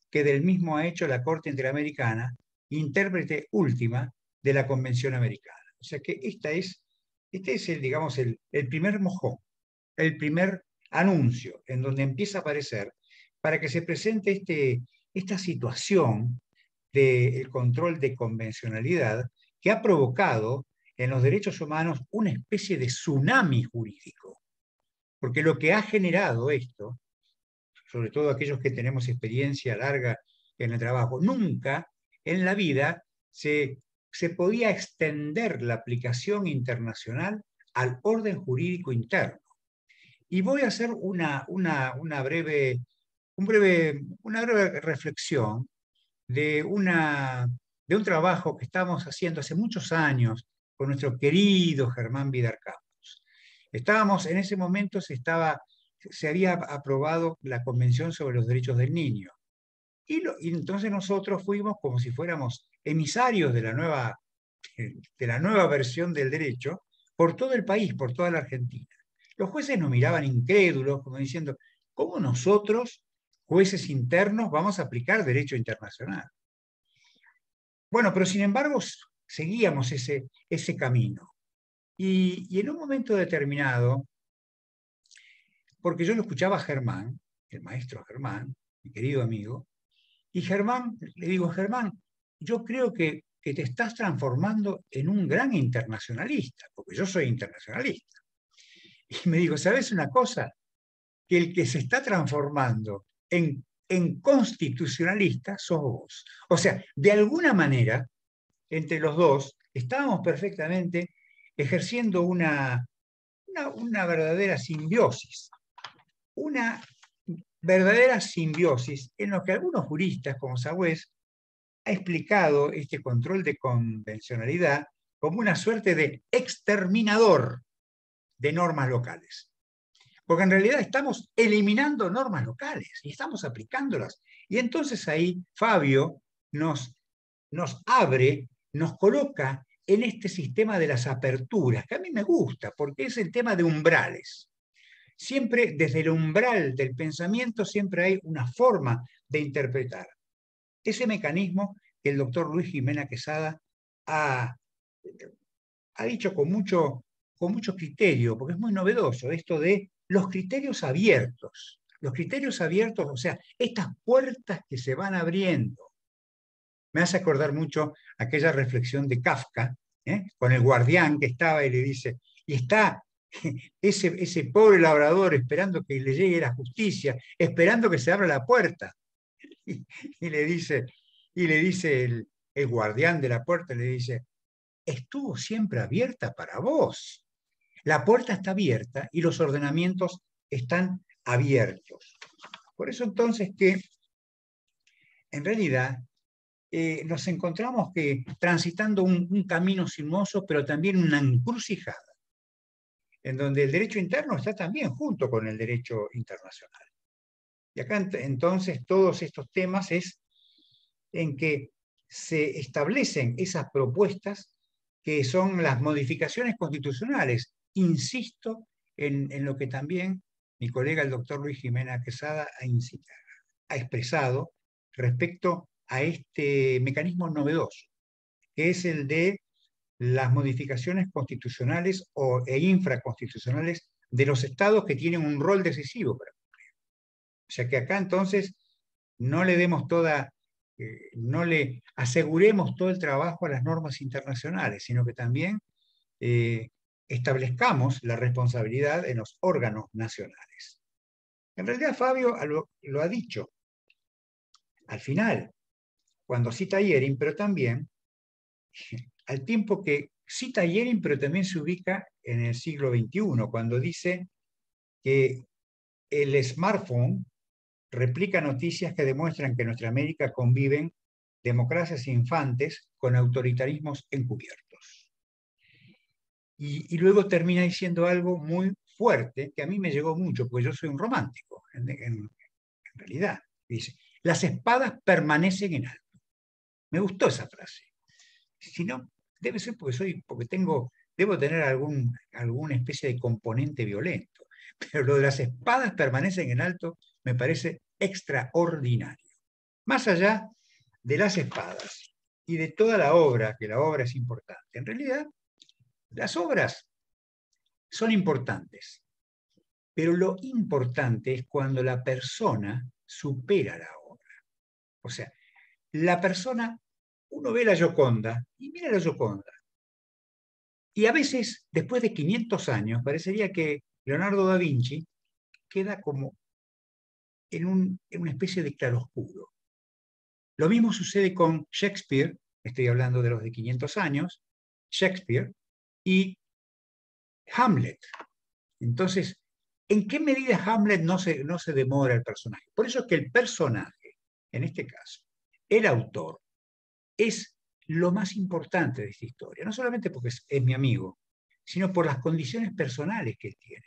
G: que del mismo ha hecho la Corte Interamericana, intérprete última de la Convención Americana. O sea que este es digamos, el primer mojón, el primer anuncio en donde empieza a aparecer para que se presente esta situación del control de convencionalidad que ha provocado en los derechos humanos una especie de tsunami jurídico. Porque lo que ha generado esto, sobre todo aquellos que tenemos experiencia larga en el trabajo, nunca en la vida se podía extender la aplicación internacional al orden jurídico interno. Y voy a hacer una breve reflexión de un trabajo que estamos haciendo hace muchos años con nuestro querido Germán Vidar Campos. En ese momento se había aprobado la Convención sobre los Derechos del Niño. Y entonces nosotros fuimos como si fuéramos emisarios de la nueva versión del derecho por todo el país, por toda la Argentina. Los jueces nos miraban incrédulos, como diciendo, ¿cómo nosotros, jueces internos, vamos a aplicar derecho internacional? Bueno, pero sin embargo seguíamos ese camino. Y en un momento determinado, porque yo lo escuchaba a Germán, el maestro Germán, mi querido amigo, y le digo, Germán, yo creo que te estás transformando en un gran internacionalista, porque yo soy internacionalista. Y me dijo, ¿sabes una cosa? Que el que se está transformando en constitucionalista sos vos. O sea, de alguna manera, entre los dos, estábamos perfectamente ejerciendo una verdadera simbiosis. Una verdadera simbiosis en lo que algunos juristas, como Sagüez, ha explicado este control de convencionalidad como una suerte de exterminador de normas locales. Porque en realidad estamos eliminando normas locales y estamos aplicándolas. Y entonces ahí Fabio nos abre, nos coloca en este sistema de las aperturas, que a mí me gusta, porque es el tema de umbrales. Siempre desde el umbral del pensamiento siempre hay una forma de interpretar. Ese mecanismo que el doctor Luis Jimena Quesada ha dicho con mucho criterio, porque es muy novedoso, esto de los criterios abiertos. Los criterios abiertos, o sea, estas puertas que se van abriendo. Me hace acordar mucho aquella reflexión de Kafka, con el guardián que estaba y le dice, y está ese pobre labrador esperando que le llegue la justicia, esperando que se abra la puerta. Y le dice el guardián de la puerta, le dice, estuvo siempre abierta para vos. La puerta está abierta y los ordenamientos están abiertos. Por eso entonces que, en realidad, nos encontramos que transitando un camino sinuoso, pero también una encrucijada, en donde el derecho interno está también junto con el derecho internacional. Y acá entonces todos estos temas es en que se establecen esas propuestas que son las modificaciones constitucionales. Insisto en lo que también mi colega el doctor Luis Jiménez Quesada ha expresado respecto a este mecanismo novedoso, que es el de las modificaciones constitucionales e infraconstitucionales de los estados que tienen un rol decisivo para cumplir. O sea que acá entonces no le demos no le aseguremos todo el trabajo a las normas internacionales, sino que también establezcamos la responsabilidad en los órganos nacionales. En realidad Fabio lo ha dicho al final, cuando cita a Yering, pero también al tiempo que cita a Yering, pero también se ubica en el siglo XXI, cuando dice que el smartphone replica noticias que demuestran que en nuestra América conviven democracias infantes con autoritarismos encubiertos. Y luego termina diciendo algo muy fuerte, que a mí me llegó mucho, porque yo soy un romántico, en realidad. Dice, las espadas permanecen en alto. Me gustó esa frase. Si no, debe ser porque debo tener alguna especie de componente violento. Pero lo de las espadas permanecen en alto me parece extraordinario. Más allá de las espadas y de toda la obra, que la obra es importante. En realidad, las obras son importantes, pero lo importante es cuando la persona supera la obra. O sea, la persona, uno ve la Gioconda y mira la Gioconda. Y a veces, después de 500 años, parecería que Leonardo da Vinci queda como en una especie de claroscuro. Lo mismo sucede con Shakespeare, estoy hablando de los de 500 años, Shakespeare, y Hamlet. Entonces, ¿en qué medida Hamlet no se demora el personaje? Por eso es que el personaje, en este caso, el autor, es lo más importante de esta historia, no solamente porque es mi amigo, sino por las condiciones personales que él tiene.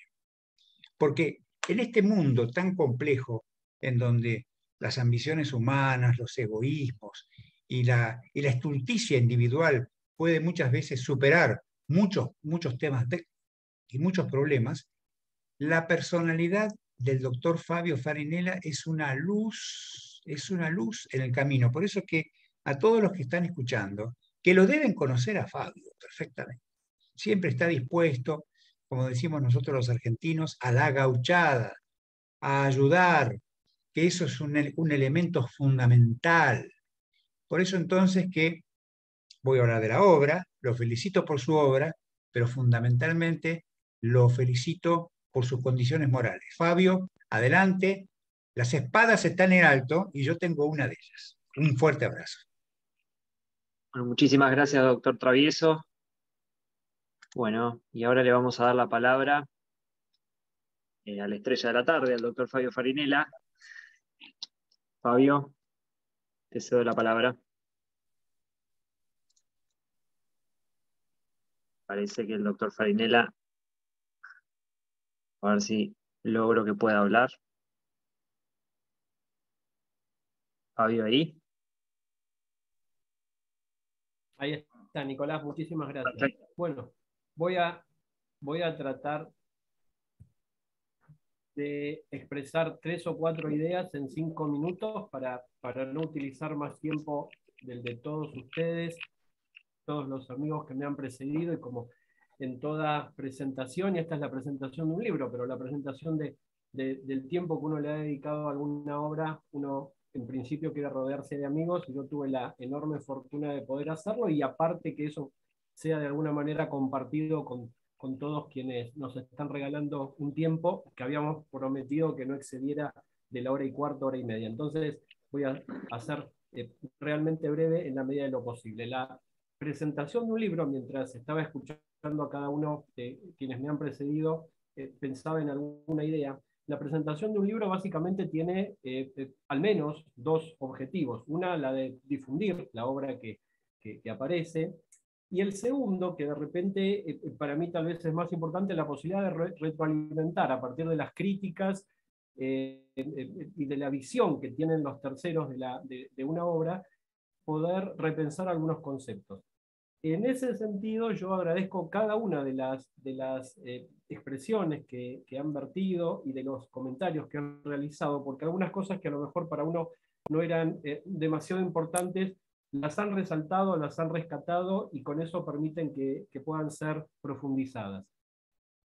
G: Porque en este mundo tan complejo, en donde las ambiciones humanas, los egoísmos y la estulticia individual puede muchas veces superar muchos temas y muchos problemas, la personalidad del doctor Fabio Farinella es una luz en el camino. Por eso es que a todos los que están escuchando, que lo deben conocer a Fabio perfectamente. Siempre está dispuesto, como decimos nosotros los argentinos, a la gauchada, a ayudar, que eso es un elemento fundamental. Por eso entonces que voy a hablar de la obra, lo felicito por su obra, pero fundamentalmente lo felicito por sus condiciones morales. Fabio, adelante, las espadas están en alto y yo tengo una de ellas. Un fuerte abrazo.
A: Bueno, muchísimas gracias, doctor Travieso. Bueno, y ahora le vamos a dar la palabra a la estrella de la tarde, al doctor Fabio Farinella. Fabio, te cedo la palabra. Parece que el doctor Farinella, a ver si logro que pueda hablar. Fabio, ahí.
D: Ahí está, Nicolás, muchísimas gracias.
A: Perfecto.
D: Bueno, voy a tratar de expresar 3 o 4 ideas en 5 minutos para no utilizar más tiempo del de todos ustedes, todos los amigos que me han precedido, y como en toda presentación, y esta es la presentación de un libro, pero la presentación del tiempo que uno le ha dedicado a alguna obra, uno en principio quiere rodearse de amigos, y yo tuve la enorme fortuna de poder hacerlo, y aparte que eso sea de alguna manera compartido con todos quienes nos están regalando un tiempo que habíamos prometido que no excediera de la 1 1/4, 1 1/2. Entonces voy a hacer realmente breve en la medida de lo posible. La presentación de un libro, mientras estaba escuchando a cada uno de quienes me han precedido, pensaba en alguna idea, la presentación de un libro básicamente tiene al menos dos objetivos. Una, la de difundir la obra que aparece, y el segundo, que de repente para mí tal vez es más importante, la posibilidad de retroalimentar a partir de las críticas y de la visión que tienen los terceros de una obra, poder repensar algunos conceptos. En ese sentido, yo agradezco cada una de las expresiones que han vertido y de los comentarios que han realizado, porque algunas cosas que a lo mejor para uno no eran demasiado importantes, las han resaltado, las han rescatado, y con eso permiten que puedan ser profundizadas.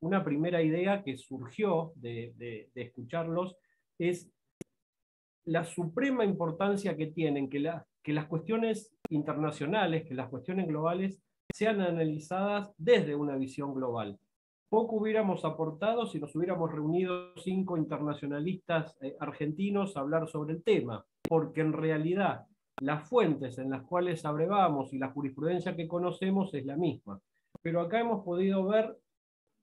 D: Una primera idea que surgió de escucharlos es la suprema importancia que tienen que las cuestiones internacionales, que las cuestiones globales sean analizadas desde una visión global. Poco hubiéramos aportado si nos hubiéramos reunido 5 internacionalistas argentinos a hablar sobre el tema, porque en realidad las fuentes en las cuales abrevamos y la jurisprudencia que conocemos es la misma. Pero acá hemos podido ver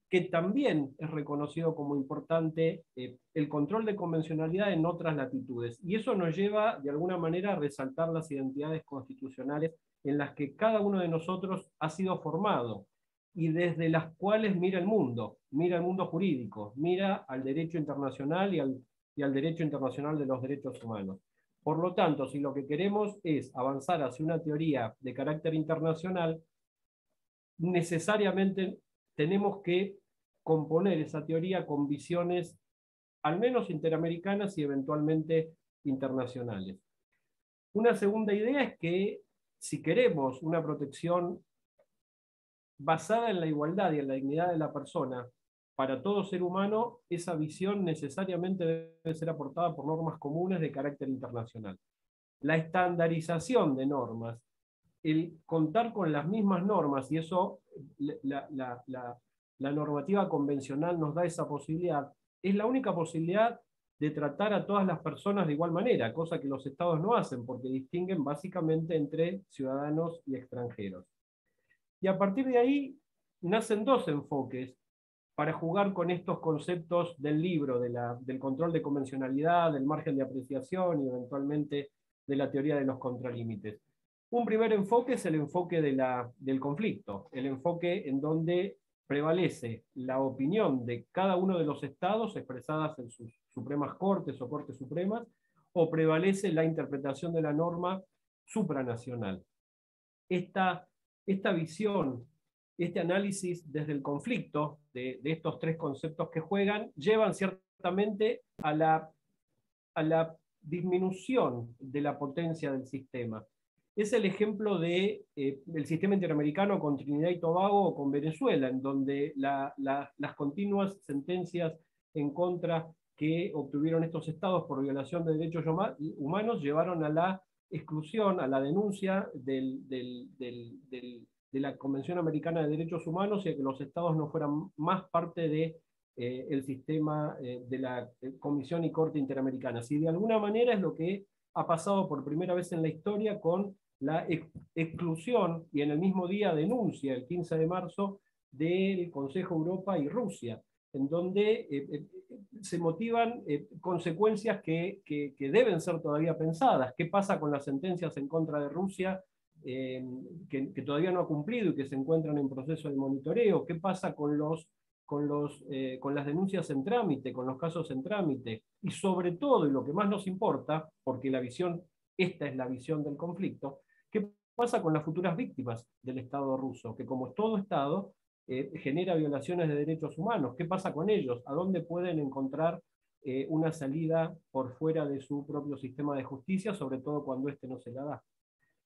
D: que también es reconocido como importante el control de convencionalidad en otras latitudes. Y eso nos lleva, de alguna manera, a resaltar las identidades constitucionales en las que cada uno de nosotros ha sido formado, y desde las cuales mira el mundo jurídico, mira al derecho internacional y al derecho internacional de los derechos humanos. Por lo tanto, si lo que queremos es avanzar hacia una teoría de carácter internacional, necesariamente tenemos que componer esa teoría con visiones al menos interamericanas y eventualmente internacionales. Una segunda idea es que si queremos una protección basada en la igualdad y en la dignidad de la persona para todo ser humano, esa visión necesariamente debe ser aportada por normas comunes de carácter internacional. La estandarización de normas, el contar con las mismas normas, y eso la normativa convencional nos da esa posibilidad, es la única posibilidad de tratar a todas las personas de igual manera, cosa que los estados no hacen, porque distinguen básicamente entre ciudadanos y extranjeros. Y a partir de ahí nacen dos enfoques para jugar con estos conceptos del libro, del control de convencionalidad, del margen de apreciación y eventualmente de la teoría de los contralímites. Un primer enfoque es el enfoque del conflicto, el enfoque en donde prevalece la opinión de cada uno de los estados expresadas en sus supremas cortes o cortes supremas, o prevalece la interpretación de la norma supranacional. Esta visión, este análisis desde el conflicto de estos tres conceptos que juegan, llevan ciertamente a la disminución de la potencia del sistema. Es el ejemplo del sistema interamericano con Trinidad y Tobago o con Venezuela, en donde las continuas sentencias en contra que obtuvieron estos estados por violación de derechos humanos llevaron a la exclusión, a la denuncia de la Convención Americana de Derechos Humanos, y a que los estados no fueran más parte del sistema de la Comisión y Corte Interamericana. Y de alguna manera es lo que ha pasado por primera vez en la historia con la exclusión y en el mismo día denuncia, el 15 de marzo, del Consejo Europa y Rusia, en donde se motivan consecuencias que deben ser todavía pensadas. ¿Qué pasa con las sentencias en contra de Rusia que todavía no ha cumplido y que se encuentran en proceso de monitoreo? ¿Qué pasa con las denuncias en trámite, con los casos en trámite? Y sobre todo, y lo que más nos importa, porque esta es la visión del conflicto, ¿qué pasa con las futuras víctimas del Estado ruso? Que como todo Estado genera violaciones de derechos humanos. ¿Qué pasa con ellos? ¿A dónde pueden encontrar una salida por fuera de su propio sistema de justicia, sobre todo cuando éste no se la da?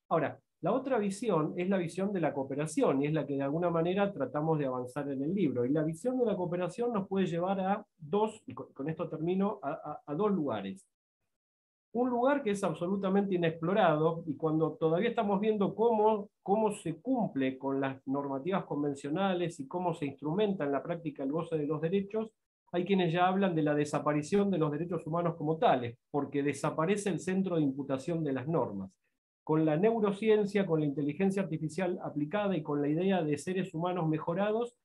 D: Ahora, la otra visión es la visión de la cooperación, y es la que de alguna manera tratamos de avanzar en el libro. Y la visión de la cooperación nos puede llevar a dos, y con esto termino, a dos lugares. Un lugar que es absolutamente inexplorado, y cuando todavía estamos viendo cómo se cumple con las normativas convencionales y cómo se instrumenta en la práctica el goce de los derechos, hay quienes ya hablan de la desaparición de los derechos humanos como tales, porque desaparece el centro de imputación de las normas. Con la neurociencia, con la inteligencia artificial aplicada y con la idea de seres humanos mejorados,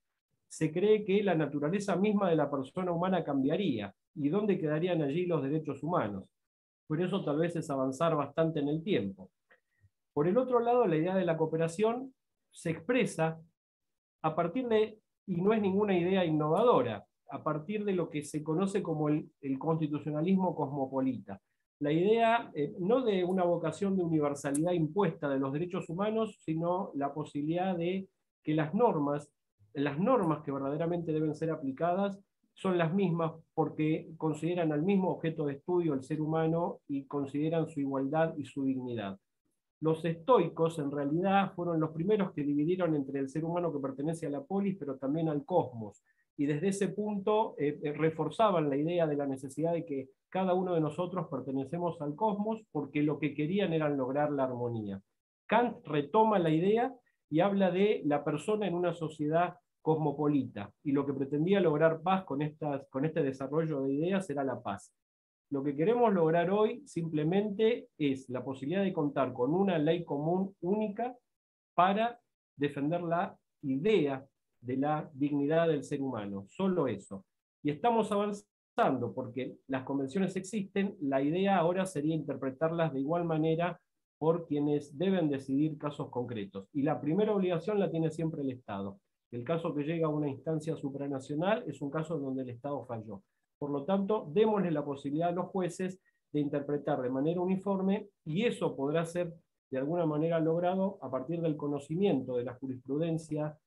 D: se cree que la naturaleza misma de la persona humana cambiaría,
H: y dónde quedarían allí los derechos humanos. Por eso tal vez es avanzar bastante en el tiempo. Por el otro lado, la idea de la cooperación se expresa a partir de, y no es ninguna idea innovadora, a partir de lo que se conoce como el constitucionalismo cosmopolita. La idea no de una vocación de universalidad impuesta de los derechos humanos, sino la posibilidad de que las normas que verdaderamente deben ser aplicadas son las mismas porque consideran al mismo objeto de estudio el ser humano y consideran su igualdad y su dignidad. Los estoicos en realidad fueron los primeros que dividieron entre el ser humano que pertenece a la polis, pero también al cosmos. Y desde ese punto reforzaban la idea de la necesidad de que cada uno de nosotros pertenecemos al cosmos, porque lo que querían era lograr la armonía. Kant retoma la idea y habla de la persona en una sociedad cosmopolita, y lo que pretendía lograr paz con este desarrollo de ideas era la paz. Lo que queremos lograr hoy simplemente es la posibilidad de contar con una ley común única para defender la idea de la dignidad del ser humano, solo eso. Y estamos avanzando porque las convenciones existen, la idea ahora sería interpretarlas de igual manera por quienes deben decidir casos concretos. Y la primera obligación la tiene siempre el Estado. El caso que llega a una instancia supranacional es un caso donde el Estado falló. Por lo tanto, démosle la posibilidad a los jueces de interpretar de manera uniforme, y eso podrá ser de alguna manera logrado a partir del conocimiento de la jurisprudencia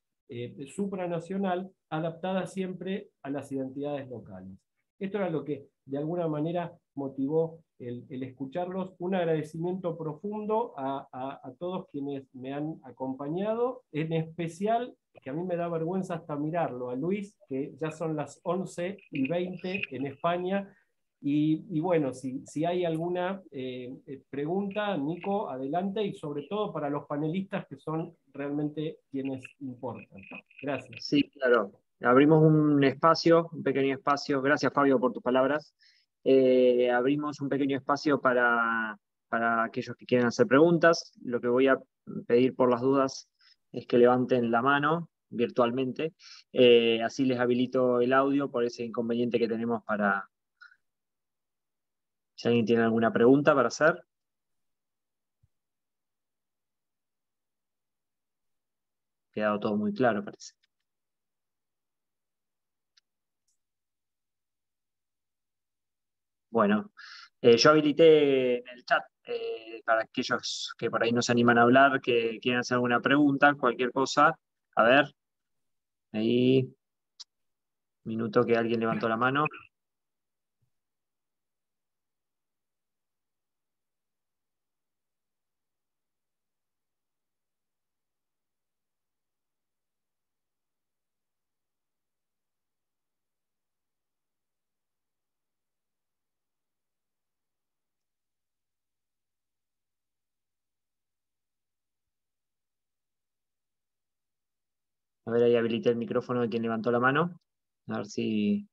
H: supranacional, adaptada siempre a las identidades locales. Esto era lo que de alguna manera motivó el escucharlos. Un agradecimiento profundo a todos quienes me han acompañado, en especial, que a mí me da vergüenza hasta mirarlo, a Luis, que ya son las 11:20 en España, y bueno, si hay alguna pregunta, Nico, adelante, y sobre todo para los panelistas que son realmente quienes importan. Gracias.
A: Sí, claro. Abrimos un espacio, un pequeño espacio. Gracias, Fabio, por tus palabras. Abrimos un pequeño espacio para aquellos que quieran hacer preguntas. Lo que voy a pedir por las dudas es que levanten la mano virtualmente. Así les habilito el audio por ese inconveniente que tenemos para... Si alguien tiene alguna pregunta para hacer. Ha quedado todo muy claro, parece. Bueno, yo habilité en el chat para aquellos que por ahí no se animan a hablar, que quieran hacer alguna pregunta, cualquier cosa. A ver, ahí, minuto que alguien levantó la mano. A ver, ahí habilité el micrófono de quien levantó la mano. A ver si...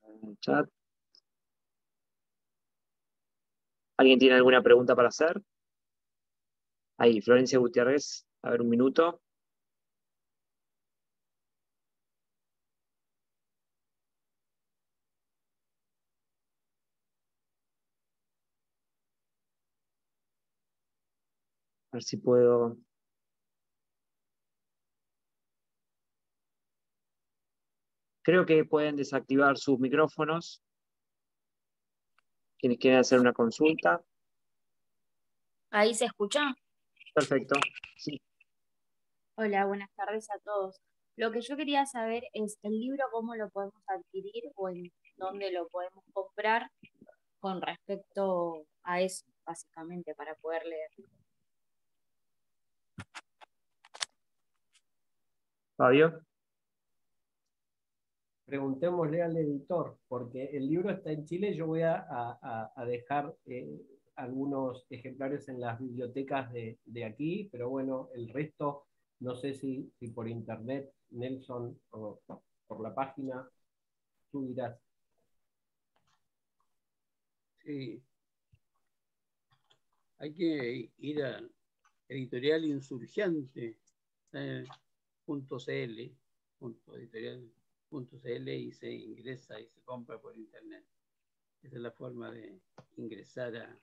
A: En el chat. ¿Alguien tiene alguna pregunta para hacer? Ahí, Florencia Gutiérrez. A ver, un minuto. A ver si puedo... Creo que pueden desactivar sus micrófonos. Quienes quieren hacer una consulta.
I: ¿Ahí se escucha?
A: Perfecto. Sí.
I: Hola, buenas tardes a todos. Lo que yo quería saber es el libro, cómo lo podemos adquirir o en dónde lo podemos comprar con respecto a eso, básicamente, para poder leer.
A: Fabio.
H: Preguntémosle al editor, porque el libro está en Chile. Yo voy a dejar algunos ejemplares en las bibliotecas de aquí, pero bueno, el resto no sé si por internet, Nelson, o por la página, tú dirás.
E: hay que ir a Editorial Insurgente, .cl y se ingresa y se compra por internet. Esa es la forma de ingresar a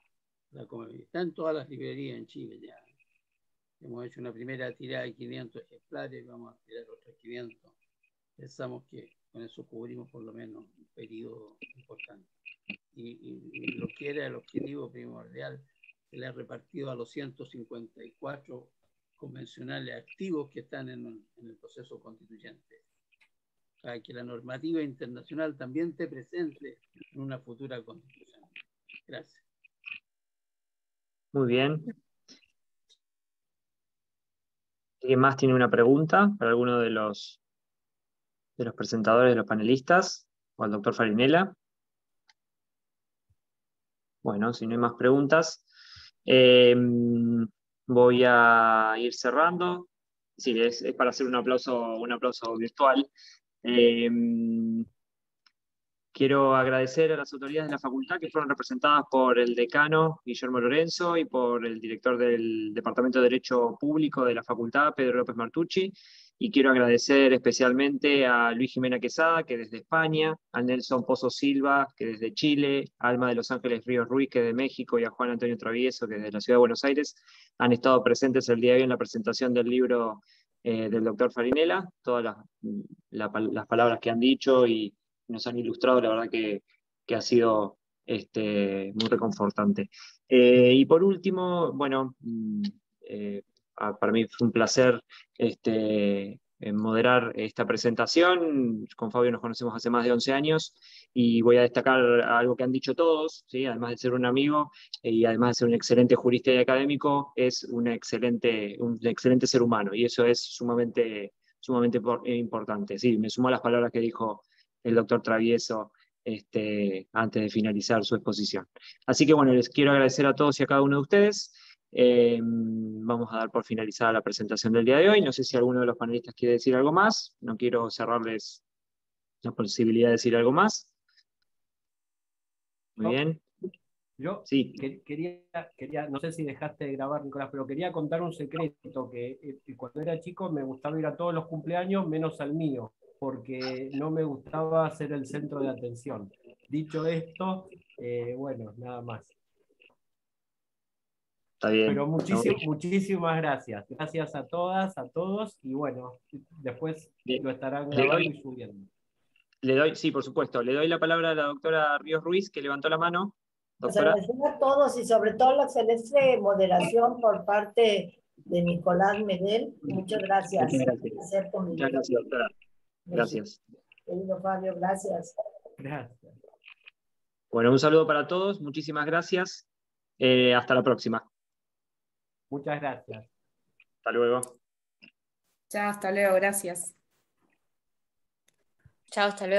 E: la comunidad. Está en todas las librerías en Chile ya. Hemos hecho una primera tirada de 500 ejemplares, vamos a tirar otros 500. Pensamos que con eso cubrimos por lo menos un periodo importante. Y lo que era el objetivo primordial, se le ha repartido a los 154 convencionales activos que están en el proceso constituyente, para que la normativa internacional también esté presente en una futura constitución. Gracias.
A: Muy bien. ¿Alguien más tiene una pregunta para alguno de los presentadores, de los panelistas, o al doctor Farinella? Bueno, si no hay más preguntas, voy a ir cerrando. Sí, es para hacer un aplauso virtual. Quiero agradecer a las autoridades de la facultad que fueron representadas por el decano Guillermo Lorenzo y por el director del Departamento de Derecho Público de la facultad, Pedro López Martucci. Y quiero agradecer especialmente a Luis Jimena Quesada, que desde España, a Nelson Pozo Silva, que desde Chile, a Alma de Los Ángeles Ríos Ruiz, que de México, y a Juan Antonio Travieso, que desde la Ciudad de Buenos Aires, han estado presentes el día de hoy en la presentación del libro del doctor Farinella. Todas las palabras que han dicho y nos han ilustrado, la verdad que ha sido muy reconfortante. Y por último, bueno, para mí fue un placer moderar esta presentación. Con Fabio nos conocemos hace más de 11 años y voy a destacar algo que han dicho todos, ¿sí? Además de ser un amigo y además de ser un excelente jurista y académico, es un excelente ser humano, y eso es sumamente importante. Sí, me sumo a las palabras que dijo el doctor Travieso antes de finalizar su exposición. Así que bueno, les quiero agradecer a todos y a cada uno de ustedes. Vamos a dar por finalizada la presentación del día de hoy. No sé si alguno de los panelistas quiere decir algo más. No quiero cerrarles la posibilidad de decir algo más. Muy bien.
H: Yo
A: sí.
H: quería, no sé si dejaste de grabar, Nicolás, pero quería contar un secreto, que cuando era chico me gustaba ir a todos los cumpleaños menos al mío, porque no me gustaba ser el centro de atención. Dicho esto, bueno, nada más.
A: Está bien.
H: Pero muchísimas gracias. Gracias a todas, a todos, y bueno, después lo estarán grabando y subiendo.
A: Sí, por supuesto. Le doy la palabra a la doctora Ríos Ruiz, que levantó la mano.
F: Doctora. Agradecemos a todos y sobre todo la excelente moderación por parte de Nicolás Medel. Muchas gracias.
A: Muchas gracias, doctora. Gracias.
F: Querido Fabio, gracias.
H: Gracias.
A: Bueno, un saludo para todos. Muchísimas gracias. Hasta la próxima.
H: Muchas gracias.
A: Hasta luego.
J: Chao, hasta luego. Gracias.
I: Chao, hasta luego.